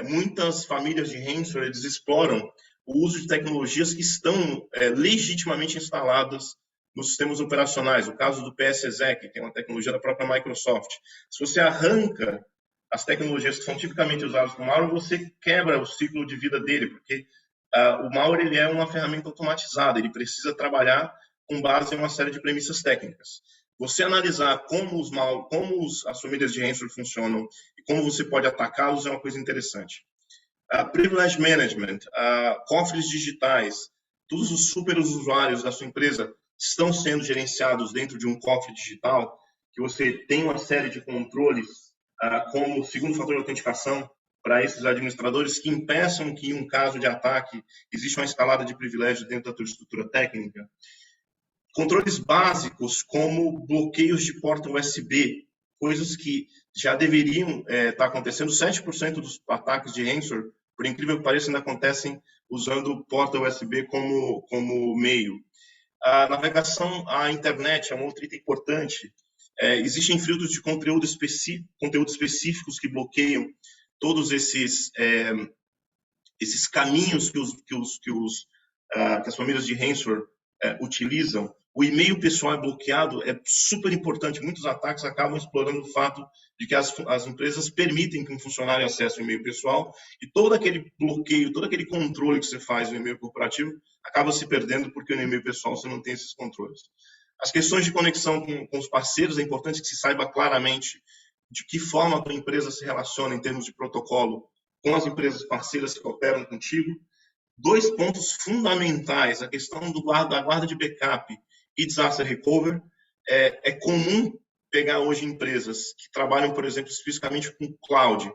Muitas famílias de ransomware, eles exploram o uso de tecnologias que estão legitimamente instaladas nos sistemas operacionais. O caso do PSExec, que é uma tecnologia da própria Microsoft. Se você arranca as tecnologias que são tipicamente usadas com malware, você quebra o ciclo de vida dele, porque o malware ele é uma ferramenta automatizada, ele precisa trabalhar com base em uma série de premissas técnicas. Você analisar como as famílias de ransomware funcionam e como você pode atacá-los é uma coisa interessante. Privilege Management, cofres digitais, todos os superusuários da sua empresa estão sendo gerenciados dentro de um cofre digital, que você tem uma série de controles, como segundo fator de autenticação, para esses administradores que impeçam que, em um caso de ataque, exista uma escalada de privilégios dentro da tua estrutura técnica. Controles básicos, como bloqueios de porta USB, coisas que já deveriam estar acontecendo. 7% dos ataques de ransomware, por incrível que pareça, ainda acontecem usando porta USB como meio. A navegação à internet é um outro item importante. Existem filtros de conteúdo específicos que bloqueiam todos esses caminhos que as famílias de ransomware utilizam. O e-mail pessoal é bloqueado, é super importante. Muitos ataques acabam explorando o fato de que as empresas permitem que um funcionário acesse o e-mail pessoal e todo aquele bloqueio, todo aquele controle que você faz no e-mail corporativo acaba se perdendo porque no e-mail pessoal você não tem esses controles. As questões de conexão com os parceiros, é importante que se saiba claramente de que forma a tua empresa se relaciona em termos de protocolo com as empresas parceiras que operam contigo. 2 pontos fundamentais, a questão da guarda de backup e disaster recovery. É comum pegar hoje empresas que trabalham, por exemplo, especificamente com cloud.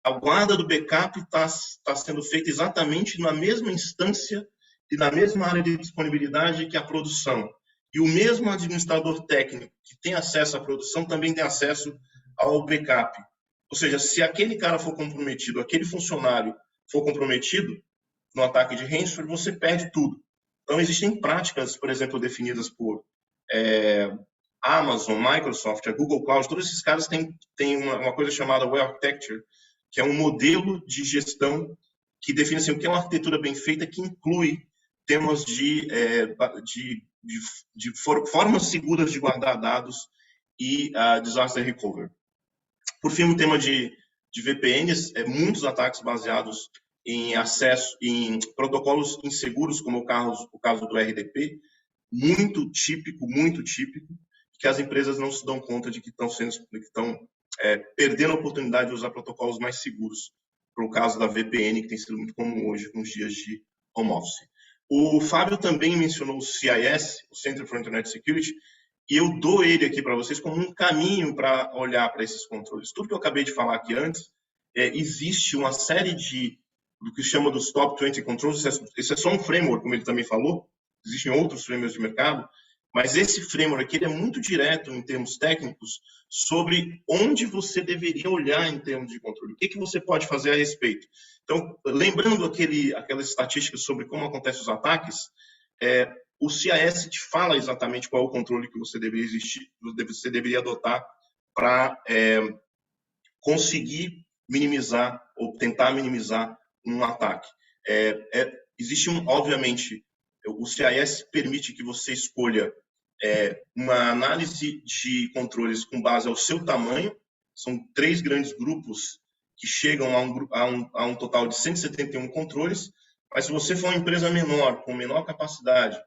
A guarda do backup está sendo feita exatamente na mesma instância e na mesma área de disponibilidade que a produção. E o mesmo administrador técnico que tem acesso à produção também tem acesso ao backup. Ou seja, se aquele cara for comprometido, aquele funcionário for comprometido no ataque de ransomware, você perde tudo. Então, existem práticas, por exemplo, definidas por Amazon, Microsoft, a Google Cloud, todos esses caras têm uma coisa chamada Well Architecture, que é um modelo de gestão que define assim, o que é uma arquitetura bem feita, que inclui temas de formas seguras de guardar dados e disaster recovery. Por fim, o tema de VPNs, muitos ataques baseados em acesso, em protocolos inseguros, como o caso do RDP, muito típico, que as empresas não se dão conta de que estão perdendo a oportunidade de usar protocolos mais seguros, para o caso da VPN, que tem sido muito comum hoje nos dias de home office. O Fábio também mencionou o CIS, o Center for Internet Security, e eu dou ele aqui para vocês como um caminho para olhar para esses controles. Tudo que eu acabei de falar aqui antes, existe uma série do que se chama dos Top 20 Controls. Esse é só um framework, como ele também falou. Existem outros frameworks de mercado, mas esse framework aqui é muito direto em termos técnicos sobre onde você deveria olhar em termos de controle. O que você pode fazer a respeito? Então, lembrando aquelas estatísticas sobre como acontecem os ataques, o CIS te fala exatamente qual é o controle que você deveria adotar para conseguir minimizar ou tentar minimizar um ataque. Obviamente, o CIS permite que você escolha uma análise de controles com base ao seu tamanho. São 3 grandes grupos que chegam a um total de 171 controles. Mas se você for uma empresa menor, com menor capacidade,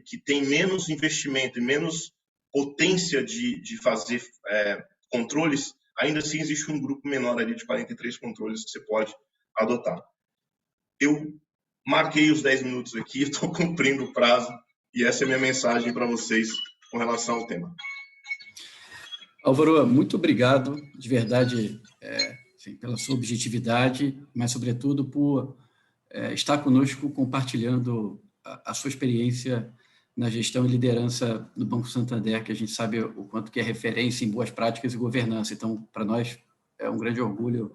que tem menos investimento e menos potência de fazer controles, ainda assim existe um grupo menor ali de 43 controles que você pode adotar. Eu marquei os 10 minutos aqui, estou cumprindo o prazo, e essa é a minha mensagem para vocês com relação ao tema. Álvaro, muito obrigado, de verdade, pela sua objetividade, mas, sobretudo, por estar conosco compartilhando a sua experiência na gestão e liderança do Banco Santander, que a gente sabe o quanto que é referência em boas práticas e governança. Então, para nós, é um grande orgulho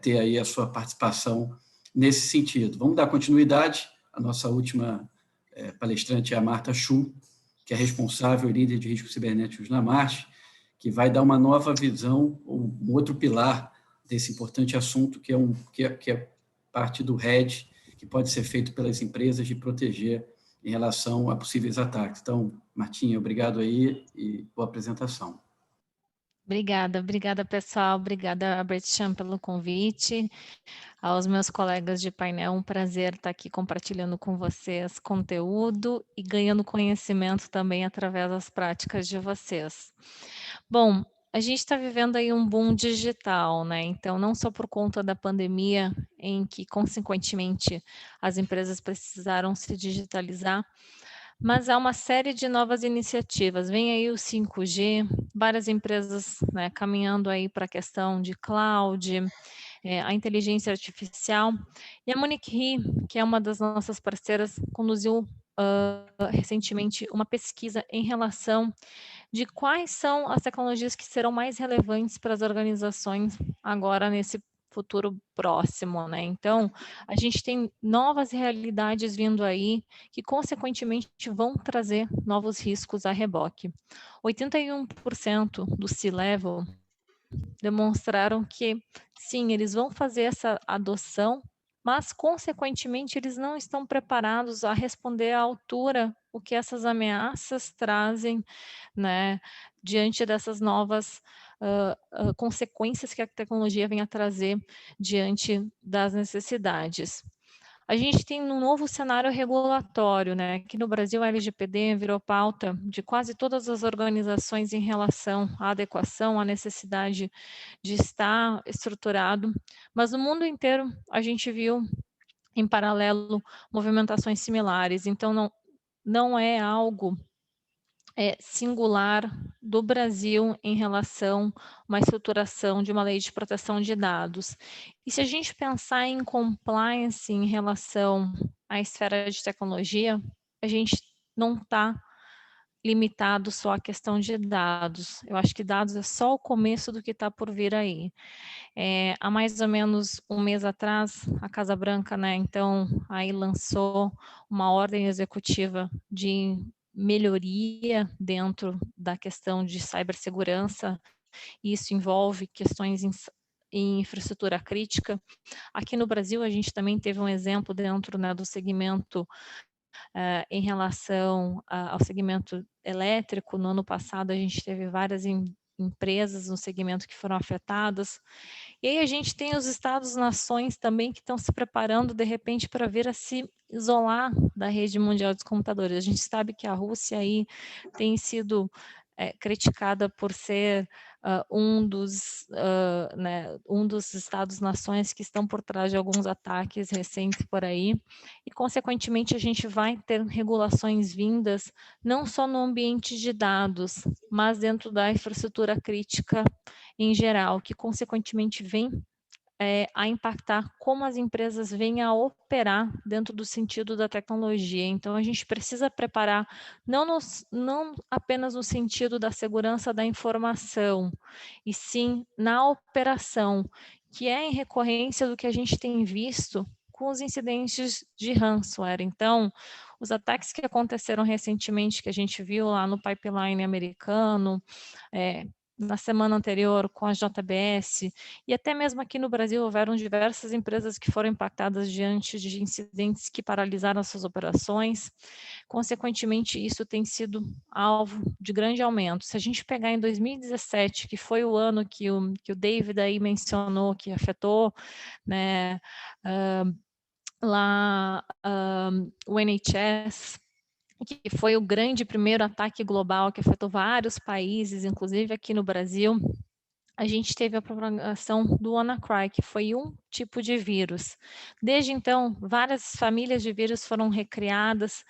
ter aí a sua participação nesse sentido. Vamos dar continuidade. A nossa última palestrante é a Marta Chu, que é responsável e líder de riscos cibernéticos na March, que vai dar uma nova visão, um outro pilar desse importante assunto, que é parte do hedge, que pode ser feito pelas empresas de proteger em relação a possíveis ataques. Então, Martinha, obrigado aí e boa apresentação. Obrigada, pessoal. Obrigada, Bertchan, pelo convite. Aos meus colegas de painel, um prazer estar aqui compartilhando com vocês conteúdo e ganhando conhecimento também através das práticas de vocês. Bom, a gente está vivendo aí um boom digital, né? Então, não só por conta da pandemia, em que, consequentemente, as empresas precisaram se digitalizar, mas há uma série de novas iniciativas. Vem aí o 5G, várias empresas, né, caminhando aí para a questão de cloud, a inteligência artificial. E a Monique Ri, que é uma das nossas parceiras, conduziu recentemente uma pesquisa em relação de quais são as tecnologias que serão mais relevantes para as organizações agora nesse futuro próximo, né? Então, a gente tem novas realidades vindo aí que, consequentemente, vão trazer novos riscos a reboque. 81% do C-Level demonstraram que, sim, eles vão fazer essa adoção, mas, consequentemente, eles não estão preparados a responder à altura o que essas ameaças trazem, né, diante dessas novas consequências que a tecnologia vem a trazer diante das necessidades. A gente tem um novo cenário regulatório, né? Aqui no Brasil, a LGPD virou pauta de quase todas as organizações em relação à adequação, à necessidade de estar estruturado, mas no mundo inteiro a gente viu, em paralelo, movimentações similares, então não é algo singular do Brasil em relação a uma estruturação de uma lei de proteção de dados. E se a gente pensar em compliance em relação à esfera de tecnologia, a gente não está limitado só à questão de dados. Eu acho que dados é só o começo do que está por vir aí. Há mais ou menos um mês atrás, a Casa Branca, né, então, aí lançou uma ordem executiva de melhoria dentro da questão de cibersegurança. Isso envolve questões em infraestrutura crítica. Aqui no Brasil, a gente também teve um exemplo dentro, né, do segmento em relação ao segmento elétrico. No ano passado, a gente teve várias empresas no segmento que foram afetadas. E aí a gente tem os Estados-nações também que estão se preparando, de repente, para vir a se isolar da rede mundial dos computadores. A gente sabe que a Rússia aí tem sido criticada por ser um dos Estados-nações que estão por trás de alguns ataques recentes por aí, e, consequentemente, a gente vai ter regulações vindas, não só no ambiente de dados, mas dentro da infraestrutura crítica em geral, que, consequentemente, vem a impactar como as empresas vêm a operar dentro do sentido da tecnologia. Então, a gente precisa preparar, não apenas no sentido da segurança da informação, e sim na operação, que é em recorrência do que a gente tem visto com os incidentes de ransomware. Então, os ataques que aconteceram recentemente, que a gente viu lá no pipeline americano, na semana anterior com a JBS, e até mesmo aqui no Brasil houveram diversas empresas que foram impactadas diante de incidentes que paralisaram suas operações. Consequentemente, isso tem sido alvo de grande aumento. Se a gente pegar em 2017, que foi o ano que o David aí mencionou, que afetou, né, lá o NHS, que foi o grande primeiro ataque global que afetou vários países, inclusive aqui no Brasil, a gente teve a propagação do WannaCry, que foi um tipo de vírus. Desde então, várias famílias de vírus foram recriadas,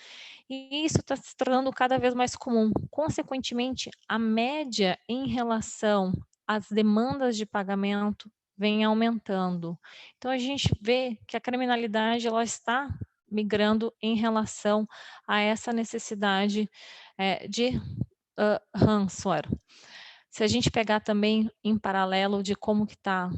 e isso está se tornando cada vez mais comum. Consequentemente, a média em relação às demandas de pagamento vem aumentando. Então, a gente vê que a criminalidade ela está migrando em relação a essa necessidade de ransomware. Se a gente pegar também em paralelo de como que está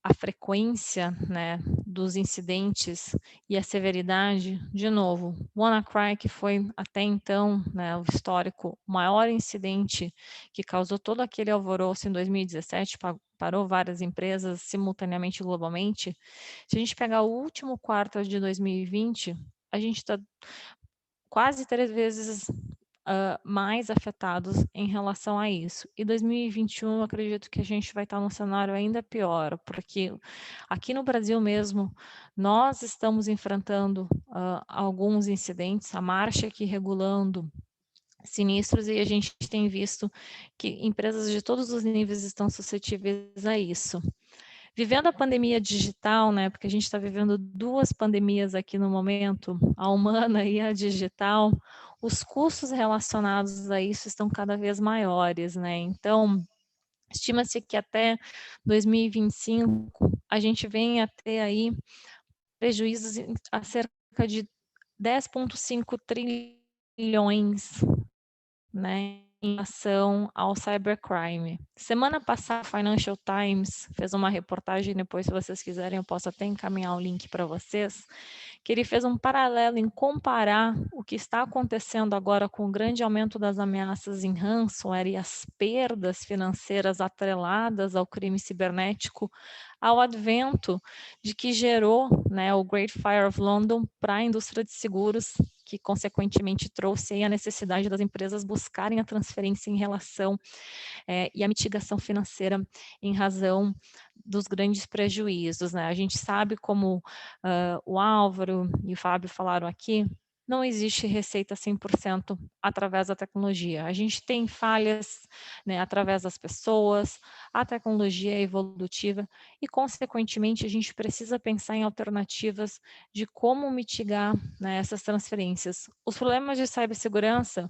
a frequência, né, dos incidentes e a severidade, de novo, o WannaCry, que foi até então, né, o histórico maior incidente que causou todo aquele alvoroço em 2017, parou várias empresas simultaneamente globalmente. Se a gente pegar o último quarto de 2020, a gente está quase 3 vezes mais afetados em relação a isso. E 2021, eu acredito que a gente vai estar num cenário ainda pior, porque aqui no Brasil mesmo, nós estamos enfrentando alguns incidentes, a marcha aqui regulando sinistros, e a gente tem visto que empresas de todos os níveis estão suscetíveis a isso. Vivendo a pandemia digital, né, porque a gente está vivendo 2 pandemias aqui no momento, a humana e a digital, os custos relacionados a isso estão cada vez maiores, né? Então, estima-se que até 2025 a gente venha a ter aí prejuízos a cerca de 10,5 trilhões, né, em relação ao cybercrime. Semana passada, a Financial Times fez uma reportagem, depois, se vocês quiserem, eu posso até encaminhar o link para vocês, que ele fez um paralelo em comparar o que está acontecendo agora com o grande aumento das ameaças em ransomware e as perdas financeiras atreladas ao crime cibernético, ao advento de que gerou, né, o Great Fire of London para a indústria de seguros, que consequentemente trouxe aí a necessidade das empresas buscarem a transferência em relação e a mitigação financeira em razão dos grandes prejuízos, né? A gente sabe, como o Álvaro e o Fábio falaram aqui, não existe receita 100% através da tecnologia. A gente tem falhas, né, através das pessoas, a tecnologia é evolutiva e, consequentemente, a gente precisa pensar em alternativas de como mitigar, né, essas transferências. Os problemas de cibersegurança,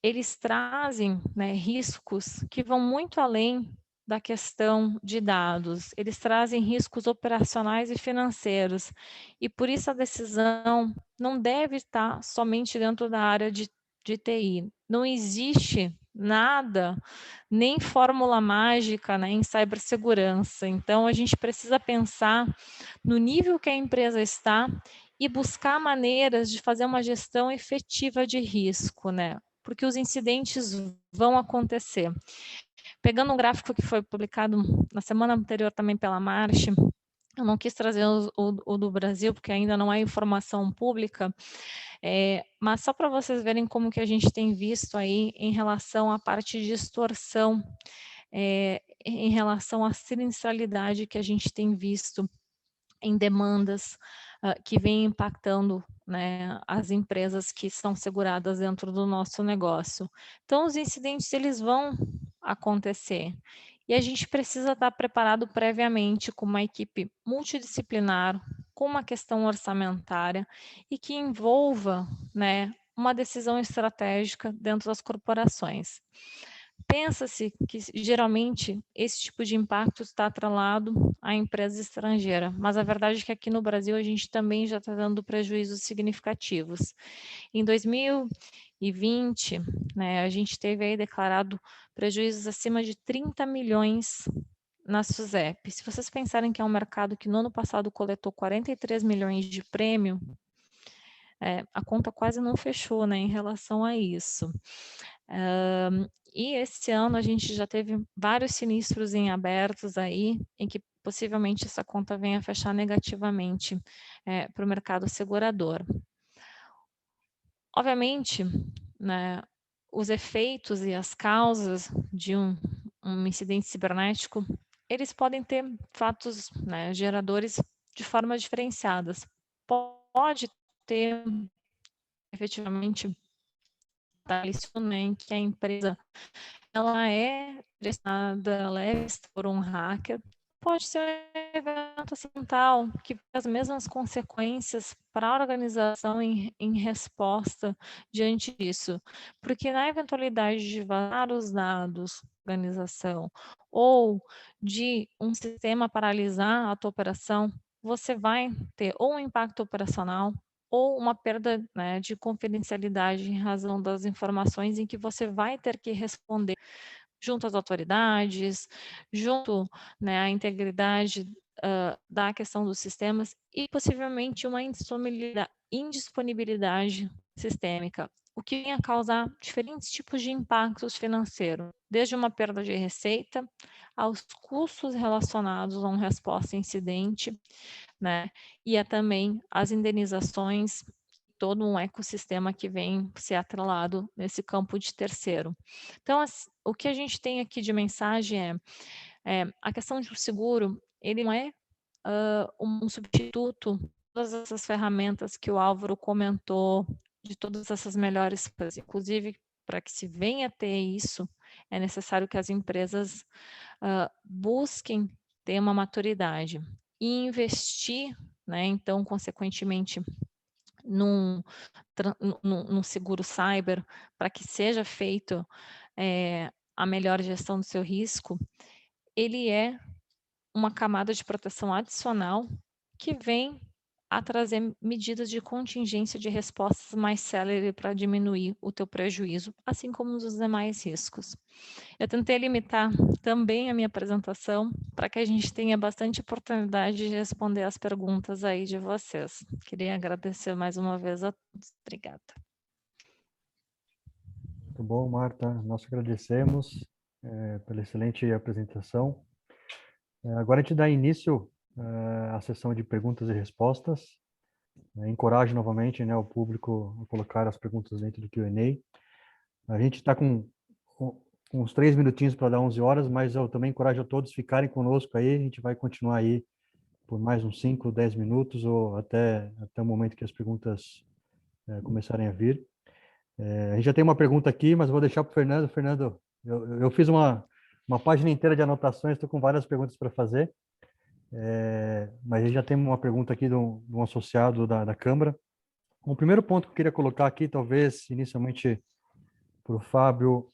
eles trazem, né, riscos que vão muito além da questão de dados, eles trazem riscos operacionais e financeiros, e por isso a decisão não deve estar somente dentro da área de TI. Não existe nada, nem fórmula mágica, né, em cibersegurança. Então, a gente precisa pensar no nível que a empresa está e buscar maneiras de fazer uma gestão efetiva de risco, né? Porque os incidentes vão acontecer. Pegando um gráfico que foi publicado na semana anterior também pela Marche, eu não quis trazer o do Brasil, porque ainda não é informação pública, mas só para vocês verem como que a gente tem visto aí em relação à parte de extorsão, em relação à sinistralidade que a gente tem visto em demandas que vem impactando, né, as empresas que são seguradas dentro do nosso negócio. Então, os incidentes, eles vão acontecer. E a gente precisa estar preparado previamente com uma equipe multidisciplinar, com uma questão orçamentária e que envolva, né, uma decisão estratégica dentro das corporações. Pensa-se que, geralmente, esse tipo de impacto está atrelado à empresa estrangeira, mas a verdade é que aqui no Brasil a gente também já está dando prejuízos significativos. Em 2020, né, a gente teve aí declarado prejuízos acima de 30 milhões na SUSEP. Se vocês pensarem que é um mercado que no ano passado coletou 43 milhões de prêmio, a conta quase não fechou, né, em relação a isso. E esse ano a gente já teve vários sinistros em abertos aí, em que possivelmente essa conta venha a fechar negativamente para o mercado segurador. Obviamente, né, os efeitos e as causas de um incidente cibernético, eles podem ter fatos, né, geradores de formas diferenciadas. pode ter efetivamente em que a empresa ela é prestada, ela é vista por um hacker, pode ser um evento acidental que tem as mesmas consequências para a organização em resposta diante disso. Porque na eventualidade de vazar os dados da organização ou de um sistema paralisar a tua operação, você vai ter ou um impacto operacional ou uma perda, né, de confidencialidade em razão das informações em que você vai ter que responder junto às autoridades, junto, né, à integridade da questão dos sistemas e possivelmente uma indisponibilidade sistêmica, o que vem a causar diferentes tipos de impactos financeiros, desde uma perda de receita aos custos relacionados a uma resposta a incidente, né? E também as indenizações, todo um ecossistema que vem ser atrelado nesse campo de terceiro. Então, o que a gente tem aqui de mensagem é a questão de um seguro, ele não é um substituto de todas essas ferramentas que o Álvaro comentou, de todas essas melhores coisas. Inclusive, para que se venha a ter isso, é necessário que as empresas busquem ter uma maturidade e investir, né, então, consequentemente, num seguro cyber, para que seja feito a melhor gestão do seu risco, ele é uma camada de proteção adicional que vem a trazer medidas de contingência de respostas mais céleres para diminuir o teu prejuízo, assim como os demais riscos. Eu tentei limitar também a minha apresentação para que a gente tenha bastante oportunidade de responder as perguntas aí de vocês. Queria agradecer mais uma vez a todos. Obrigada. Muito bom, Marta. Nós agradecemos pela excelente apresentação. Agora a gente dá início à sessão de perguntas e respostas. Encorajo novamente, né, o público a colocar as perguntas dentro do Q&A. A gente está com uns 3 minutinhos para dar 11 horas, mas eu também encorajo a todos ficarem conosco aí. A gente vai continuar aí por mais uns 5, 10 minutos ou até o momento que as perguntas começarem a vir. A gente já tem uma pergunta aqui, mas vou deixar para o Fernando. Fernando, eu fiz uma página inteira de anotações, estou com várias perguntas para fazer. Mas a gente já tem uma pergunta aqui de um associado da Câmara. O primeiro ponto que eu queria colocar aqui, talvez inicialmente para o Fábio,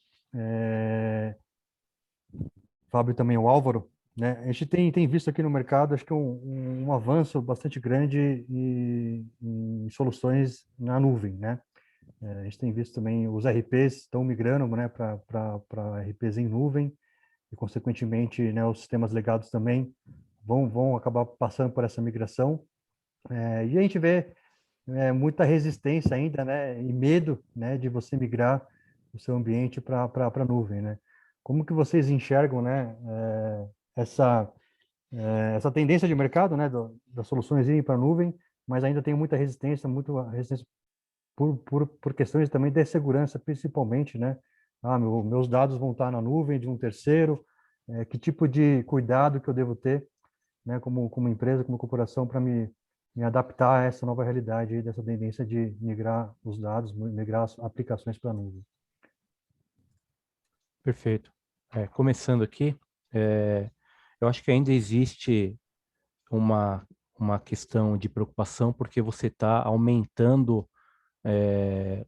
Fábio e também o Álvaro, né? A gente tem visto aqui no mercado, acho que um avanço bastante grande em soluções na nuvem, né? A gente tem visto também os RPs estão migrando, né, para RPs em nuvem e, consequentemente, né, os sistemas legados também vão acabar passando por essa migração. E a gente vê muita resistência ainda, né, e medo, né, de você migrar o seu ambiente para a nuvem, né? Como que vocês enxergam, né, essa tendência de mercado, né, das soluções irem para a nuvem, mas ainda tem muita resistência por questões também de segurança, principalmente, né? Meus dados vão estar na nuvem de um terceiro, que tipo de cuidado que eu devo ter, né, como empresa, como corporação, para me adaptar a essa nova realidade aí, dessa tendência de migrar os dados, migrar as aplicações para a nuvem. Perfeito. Começando aqui, eu acho que ainda existe uma questão de preocupação porque você está aumentando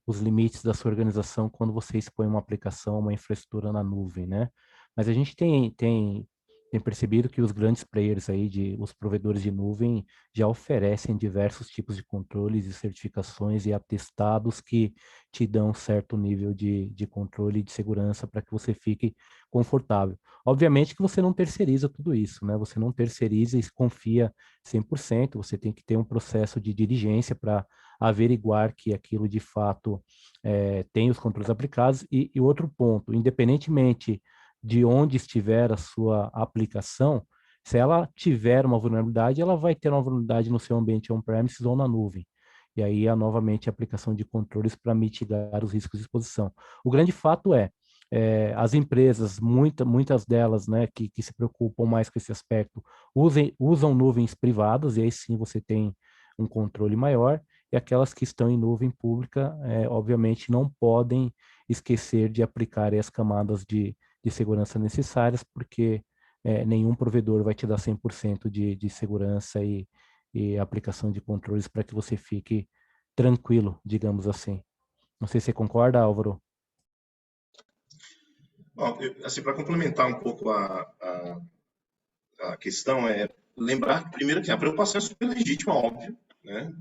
os limites da sua organização quando você expõe uma aplicação, uma infraestrutura na nuvem, né? Mas a gente tem percebido que os grandes players aí, os provedores de nuvem, já oferecem diversos tipos de controles e certificações e atestados que te dão um certo nível de controle e de segurança para que você fique confortável. Obviamente que você não terceiriza tudo isso, né? Você não terceiriza e confia 100%, você tem que ter um processo de diligência para averiguar que aquilo de fato tem os controles aplicados. E outro ponto, independentemente de onde estiver a sua aplicação, se ela tiver uma vulnerabilidade, ela vai ter uma vulnerabilidade no seu ambiente on-premises ou na nuvem. E aí, novamente, a aplicação de controles para mitigar os riscos de exposição. O grande fato as empresas, muitas delas, né, que se preocupam mais com esse aspecto, usam nuvens privadas, e aí sim você tem um controle maior, e aquelas que estão em nuvem pública, obviamente, não podem esquecer de aplicar as camadas de segurança necessárias, porque nenhum provedor vai te dar 100% de segurança e aplicação de controles para que você fique tranquilo, digamos assim. Não sei se você concorda, Álvaro. Bom, assim, para complementar um pouco a questão, lembrar primeiro que a preocupação é super legítima, óbvio, né?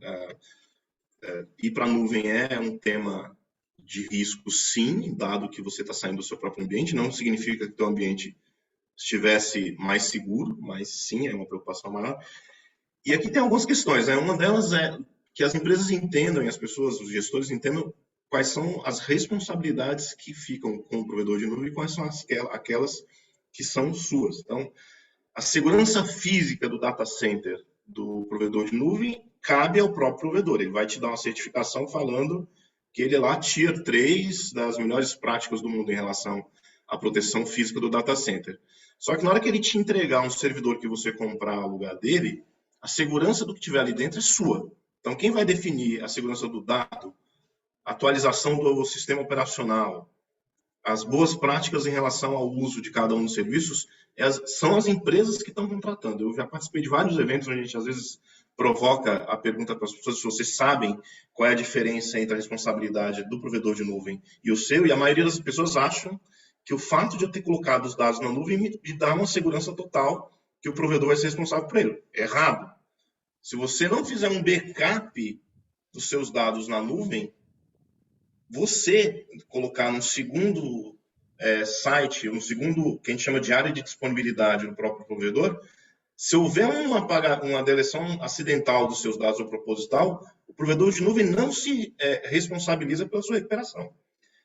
Ir para a nuvem é um tema de risco, sim, dado que você está saindo do seu próprio ambiente, não significa que o seu ambiente estivesse mais seguro, mas sim, é uma preocupação maior. E aqui tem algumas questões, né? Uma delas é que as empresas entendam, e as pessoas, os gestores entendam quais são as responsabilidades que ficam com o provedor de nuvem e quais são aquelas que são suas. Então, a segurança física do data center do provedor de nuvem cabe ao próprio provedor. Ele vai te dar uma certificação falando que ele é lá Tier 3 das melhores práticas do mundo em relação à proteção física do data center. Só que na hora que ele te entregar um servidor que você comprar no lugar dele, a segurança do que tiver ali dentro é sua. Então, quem vai definir a segurança do dado, a atualização do sistema operacional, as boas práticas em relação ao uso de cada um dos serviços, são as empresas que estão contratando. Eu já participei de vários eventos onde a gente, às vezes, provoca a pergunta para as pessoas se vocês sabem qual é a diferença entre a responsabilidade do provedor de nuvem e o seu, e a maioria das pessoas acham que o fato de eu ter colocado os dados na nuvem me dá uma segurança total que o provedor vai ser responsável por ele. É errado. Se você não fizer um backup dos seus dados na nuvem, você colocar num segundo site, um segundo, que a gente chama de área de disponibilidade do próprio provedor, se houver uma deleção acidental dos seus dados ou proposital, o provedor de nuvem não se responsabiliza pela sua recuperação.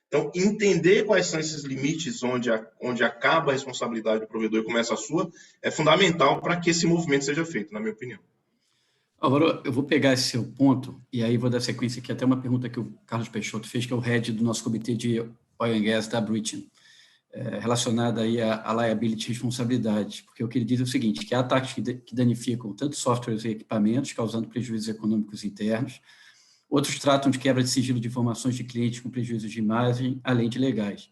Então, entender quais são esses limites onde acaba a responsabilidade do provedor e começa a sua, é fundamental para que esse movimento seja feito, na minha opinião. Álvaro, eu vou pegar esse seu ponto e aí vou dar sequência aqui até uma pergunta que o Carlos Peixoto fez, que é o head do nosso comitê de Oil and Gas da Britain, relacionada aí à liability e responsabilidade, porque o que ele diz é o seguinte, que há ataques que danificam tanto softwares e equipamentos, causando prejuízos econômicos internos, outros tratam de quebra de sigilo de informações de clientes com prejuízos de imagem, além de legais.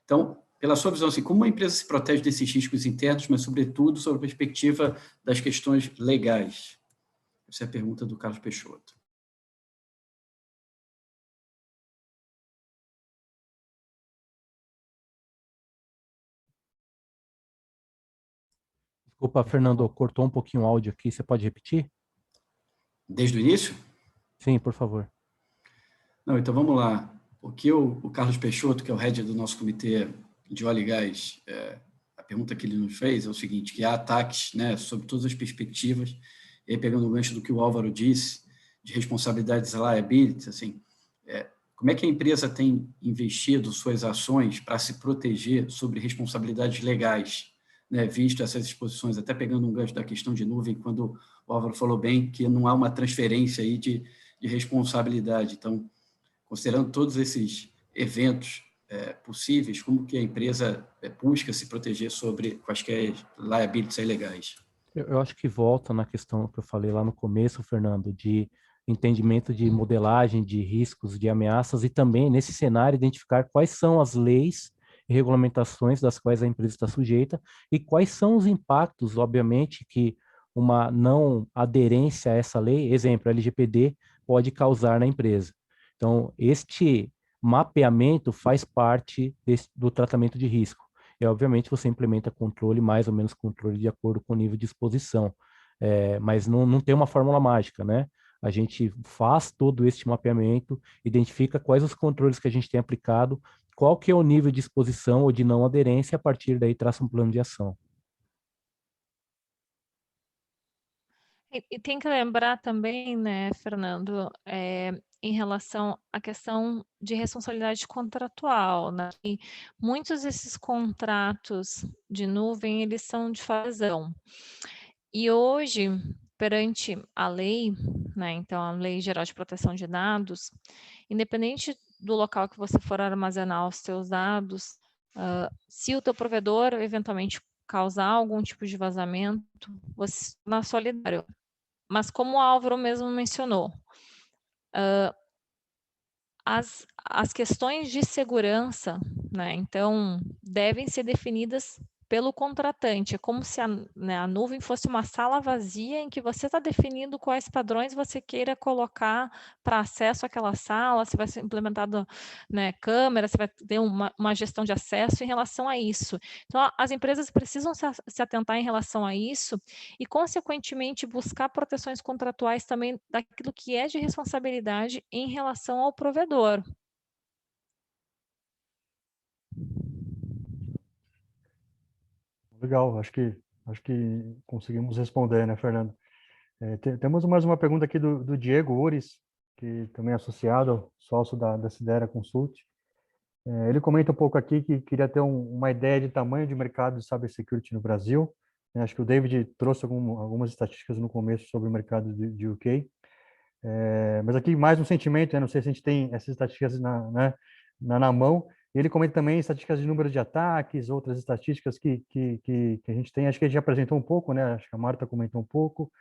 Então, pela sua visão, assim, como uma empresa se protege desses riscos internos, mas, sobretudo, sob a perspectiva das questões legais? Essa é a pergunta do Carlos Peixoto. Desculpa, Fernando, cortou um pouquinho o áudio aqui. Você pode repetir? Desde o início? Sim, por favor. Não, então vamos lá. O que o Carlos Peixoto, que é o head do nosso comitê de óleo e gás, a pergunta que ele nos fez é o seguinte, que há ataques, né, sobre todas as perspectivas, e aí pegando o gancho do que o Álvaro disse, de responsabilidades liability, assim, como é que a empresa tem investido suas ações para se proteger sobre responsabilidades legais, né, visto essas exposições, até pegando um gancho da questão de nuvem, quando o Álvaro falou bem que não há uma transferência aí de responsabilidade. Então, considerando todos esses eventos possíveis, como que a empresa busca se proteger sobre quaisquer liabilities ilegais? Eu acho que volta na questão que eu falei lá no começo, Fernando, de entendimento de modelagem de riscos, de ameaças, e também, nesse cenário, identificar quais são as leis e regulamentações das quais a empresa está sujeita e quais são os impactos, obviamente, que uma não aderência a essa lei, exemplo, a LGPD, pode causar na empresa. Então, este mapeamento faz parte do tratamento de risco. E, obviamente, você implementa controle, mais ou menos controle, de acordo com o nível de exposição. Mas não tem uma fórmula mágica, né? A gente faz todo este mapeamento, identifica quais os controles que a gente tem aplicado, qual que é o nível de exposição ou de não aderência, e a partir daí traça um plano de ação. E tem que lembrar também, né, Fernando, em relação à questão de responsabilidade contratual, né? E muitos desses contratos de nuvem, eles são de fazão. E hoje, perante a lei, né, então a Lei Geral de Proteção de Dados, independente do local que você for armazenar os seus dados, se o teu provedor eventualmente causar algum tipo de vazamento, você na solidário. mas como o Álvaro mesmo mencionou, as questões de segurança, né, então, devem ser definidas pelo contratante. É como se a nuvem fosse uma sala vazia em que você está definindo quais padrões você queira colocar para acesso àquela sala, se vai ser implementado, né, câmera, se vai ter uma gestão de acesso em relação a isso. Então, as empresas precisam se atentar em relação a isso e, consequentemente, buscar proteções contratuais também daquilo que é de responsabilidade em relação ao provedor. Legal, acho que conseguimos responder, né, Fernando? Temos mais uma pergunta aqui do Diego Ures, que também é associado, sócio da Sidera Consult. Ele comenta um pouco aqui que queria ter uma ideia de tamanho de mercado de cybersecurity no Brasil. Acho que o David trouxe algumas estatísticas no começo sobre o mercado de UK. Mas aqui mais um sentimento, não sei se a gente tem essas estatísticas na mão. Ele comenta também estatísticas de número de ataques, outras estatísticas que a gente tem. Acho que a gente já apresentou um pouco, né? Acho que a Marta comentou um pouco.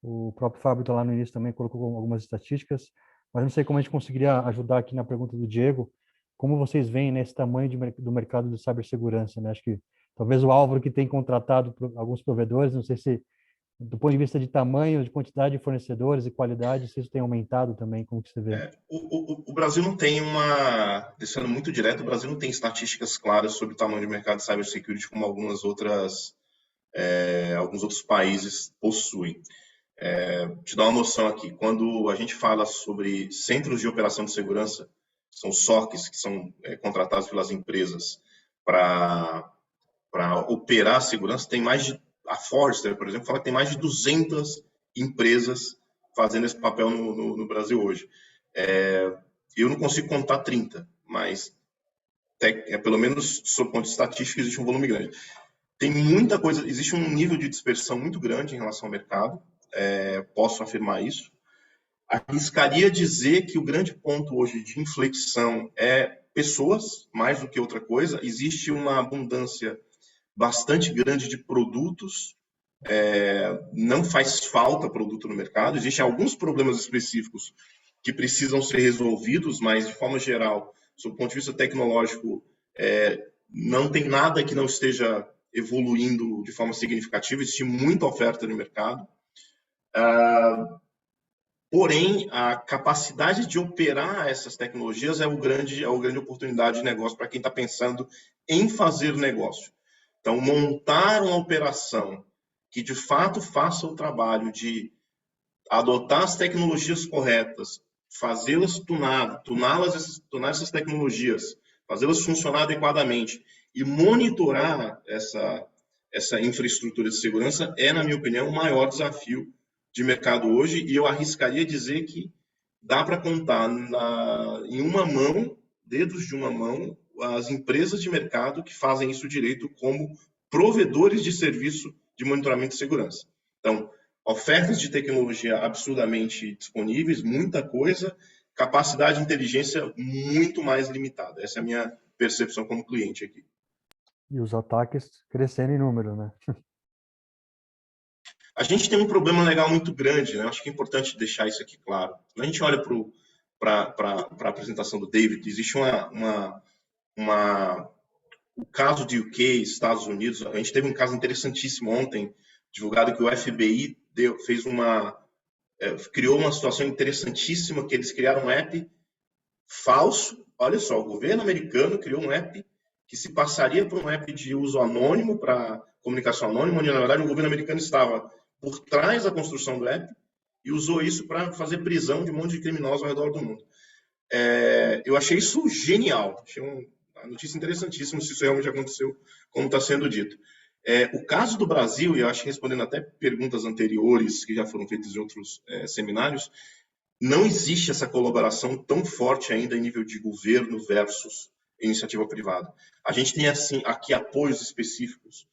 O próprio Fábio lá no início também colocou algumas estatísticas. Mas não sei como a gente conseguiria ajudar aqui na pergunta do Diego. Como vocês veem nesse tamanho do mercado de cibersegurança, né? Acho que talvez o Álvaro que tem contratado alguns provedores, não sei se do ponto de vista de tamanho, de quantidade de fornecedores e qualidade, se isso tem aumentado também, como que você vê? O Brasil não tem sendo muito direto, o Brasil não tem estatísticas claras sobre o tamanho do mercado de cybersecurity como alguns outros países possuem. Te dar uma noção aqui, quando a gente fala sobre centros de operação de segurança, são SOCs, que são contratados pelas empresas para operar a segurança, tem mais de a Forrester, por exemplo, fala que tem mais de 200 empresas fazendo esse papel no Brasil hoje. Eu não consigo contar 30, mas pelo menos, sob o ponto de estatística, existe um volume grande. Tem muita coisa, existe um nível de dispersão muito grande em relação ao mercado, posso afirmar isso. Arriscaria dizer que o grande ponto hoje de inflexão é pessoas, mais do que outra coisa. Existe uma abundância bastante grande de produtos, não faz falta produto no mercado, existem alguns problemas específicos que precisam ser resolvidos, mas de forma geral, sob o ponto de vista tecnológico, não tem nada que não esteja evoluindo de forma significativa, existe muita oferta no mercado, porém, a capacidade de operar essas tecnologias é a grande oportunidade de negócio para quem está pensando em fazer negócio. Então, montar uma operação que, de fato, faça o trabalho de adotar as tecnologias corretas, fazê-las tunar essas tecnologias, fazê-las funcionar adequadamente e monitorar essa infraestrutura de segurança na minha opinião, o maior desafio de mercado hoje. E eu arriscaria dizer que dá para contar em uma mão, dedos de uma mão, as empresas de mercado que fazem isso direito como provedores de serviço de monitoramento de segurança. Então, ofertas de tecnologia absurdamente disponíveis, muita coisa, capacidade de inteligência muito mais limitada. Essa é a minha percepção como cliente aqui. E os ataques crescendo em número, né? A gente tem um problema legal muito grande, né? Acho que é importante deixar isso aqui claro. Quando a gente olha para a apresentação do David, existe o caso de UK, Estados Unidos. A gente teve um caso interessantíssimo ontem, divulgado, que o FBI criou uma situação interessantíssima, que eles criaram um app falso. Olha só, o governo americano criou um app que se passaria por um app de uso anônimo, para comunicação anônima, onde, na verdade, o governo americano estava por trás da construção do app e usou isso para fazer prisão de um monte de criminosos ao redor do mundo. Eu achei isso genial, achei uma notícia interessantíssima, se isso realmente aconteceu, como está sendo dito. O caso do Brasil, e eu acho que respondendo até perguntas anteriores que já foram feitas em outros seminários, não existe essa colaboração tão forte ainda em nível de governo versus iniciativa privada. A gente tem assim, aqui apoios específicos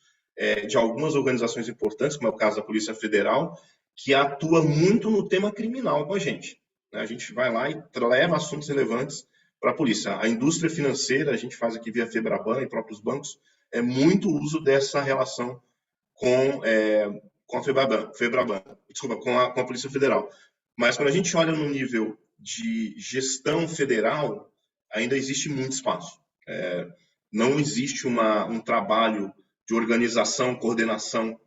de algumas organizações importantes, como é o caso da Polícia Federal, que atua muito no tema criminal com a gente. A gente vai lá e leva assuntos relevantes para a polícia. A indústria financeira, a gente faz aqui via Febraban e próprios bancos, muito uso dessa relação com com a Febraban, desculpa, com a Polícia Federal. Mas quando a gente olha no nível de gestão federal, ainda existe muito espaço. Não existe um trabalho de organização, coordenação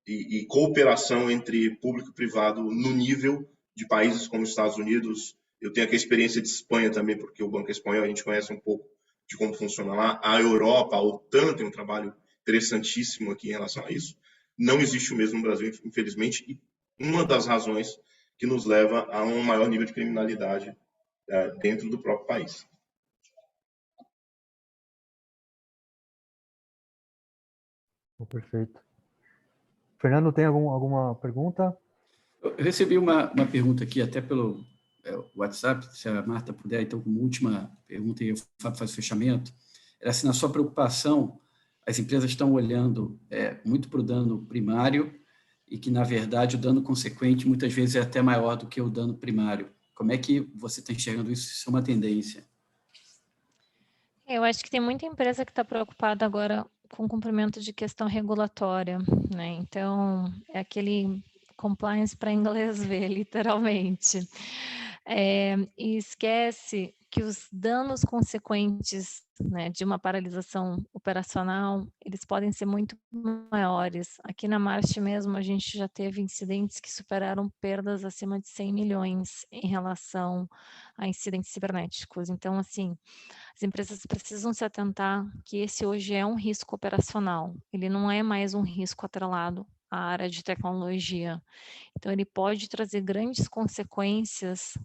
e cooperação entre público e privado no nível de países como os Estados Unidos. Eu tenho aqui a experiência de Espanha também, porque o Banco Espanhol a gente conhece um pouco de como funciona lá. A Europa, a OTAN tem um trabalho interessantíssimo aqui em relação a isso. Não existe o mesmo no Brasil, infelizmente, e uma das razões que nos leva a um maior nível de criminalidade dentro do próprio país. Perfeito. Fernando, tem alguma pergunta? Eu recebi uma pergunta aqui, até pelo WhatsApp, se a Marta puder, então, como última pergunta, e o Fábio faz o fechamento. Era assim, na sua preocupação, as empresas estão olhando muito para o dano primário e que, na verdade, o dano consequente muitas vezes é até maior do que o dano primário. Como é que você está enxergando isso? Isso é uma tendência? Eu acho que tem muita empresa que está preocupada agora com o cumprimento de questão regulatória, né? Então, é aquele compliance para inglês ver, literalmente. E esquece que os danos consequentes, né, de uma paralisação operacional, eles podem ser muito maiores. Aqui na March mesmo, a gente já teve incidentes que superaram perdas acima de 100 milhões em relação a incidentes cibernéticos. Então, assim, as empresas precisam se atentar que esse hoje é um risco operacional, ele não é mais um risco atrelado à área de tecnologia. Então, ele pode trazer grandes consequências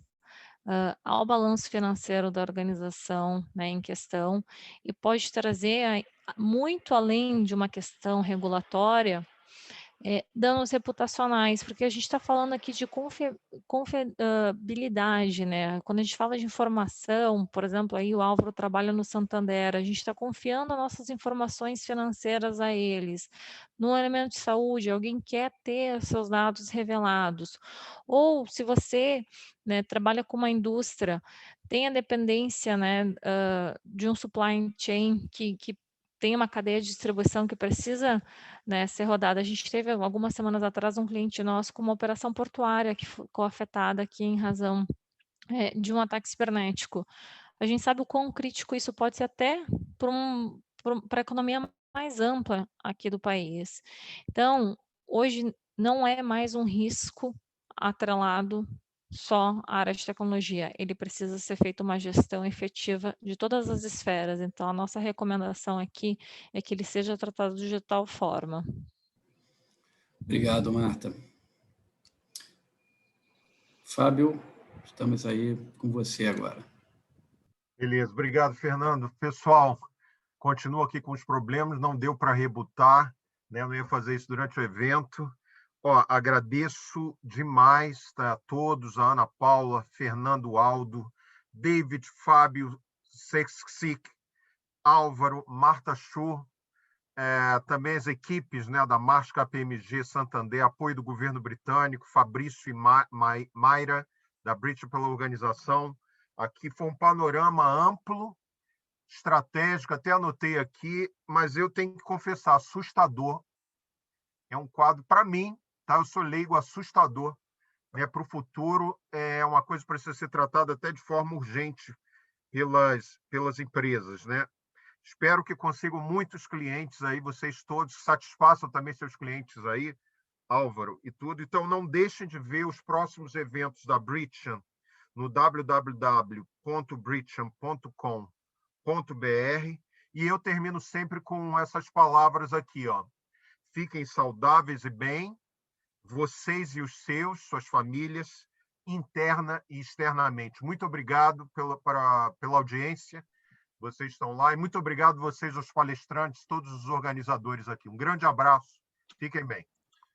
ao balanço financeiro da organização, né, em questão, e pode trazer, muito além de uma questão regulatória, danos reputacionais, porque a gente está falando aqui de confiabilidade, né? Quando a gente fala de informação, por exemplo, aí o Álvaro trabalha no Santander, a gente está confiando nossas informações financeiras a eles. No elemento de saúde, alguém quer ter seus dados revelados. Ou se você, né, trabalha com uma indústria, tem a dependência, né, de um supply chain que tem uma cadeia de distribuição que precisa, né, ser rodada. A gente teve algumas semanas atrás um cliente nosso com uma operação portuária que ficou afetada aqui em razão de um ataque cibernético. A gente sabe o quão crítico isso pode ser até para a economia mais ampla aqui do país. Então, hoje não é mais um risco atrelado só à área de tecnologia, ele precisa ser feita uma gestão efetiva de todas as esferas. Então, a nossa recomendação aqui é que ele seja tratado de tal forma. Obrigado, Marta. Fábio, estamos aí com você agora. Beleza, obrigado, Fernando. Pessoal, continuo aqui com os problemas, não deu para rebutar, né? Eu não ia fazer isso durante o evento. Agradeço demais, tá, a todos, a Ana Paula, Fernando Aldo, David, Fábio, Sexic, Álvaro, Marta Chu, também as equipes, né, da March KPMG Santander, apoio do governo britânico, Fabrício e Mayra, da British pela organização. Aqui foi um panorama amplo, estratégico, até anotei aqui, mas eu tenho que confessar, assustador. É um quadro, para mim, tá? Eu sou leigo, assustador, né? Para o futuro, é uma coisa que precisa ser tratada até de forma urgente pelas empresas, né? Espero que consigam muitos clientes aí, vocês todos, satisfaçam também seus clientes aí, Álvaro e tudo. Então, não deixem de ver os próximos eventos da Britcham no www.britcham.com.br, e eu termino sempre com essas palavras aqui, ó. Fiquem saudáveis e bem, vocês e os seus, suas famílias, interna e externamente. Muito obrigado pela audiência, vocês estão lá, e muito obrigado vocês, os palestrantes, todos os organizadores aqui. Um grande abraço, fiquem bem.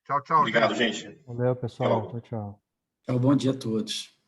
Tchau, tchau. Obrigado, gente. Valeu, pessoal. Tchau, tchau. Bom dia a todos.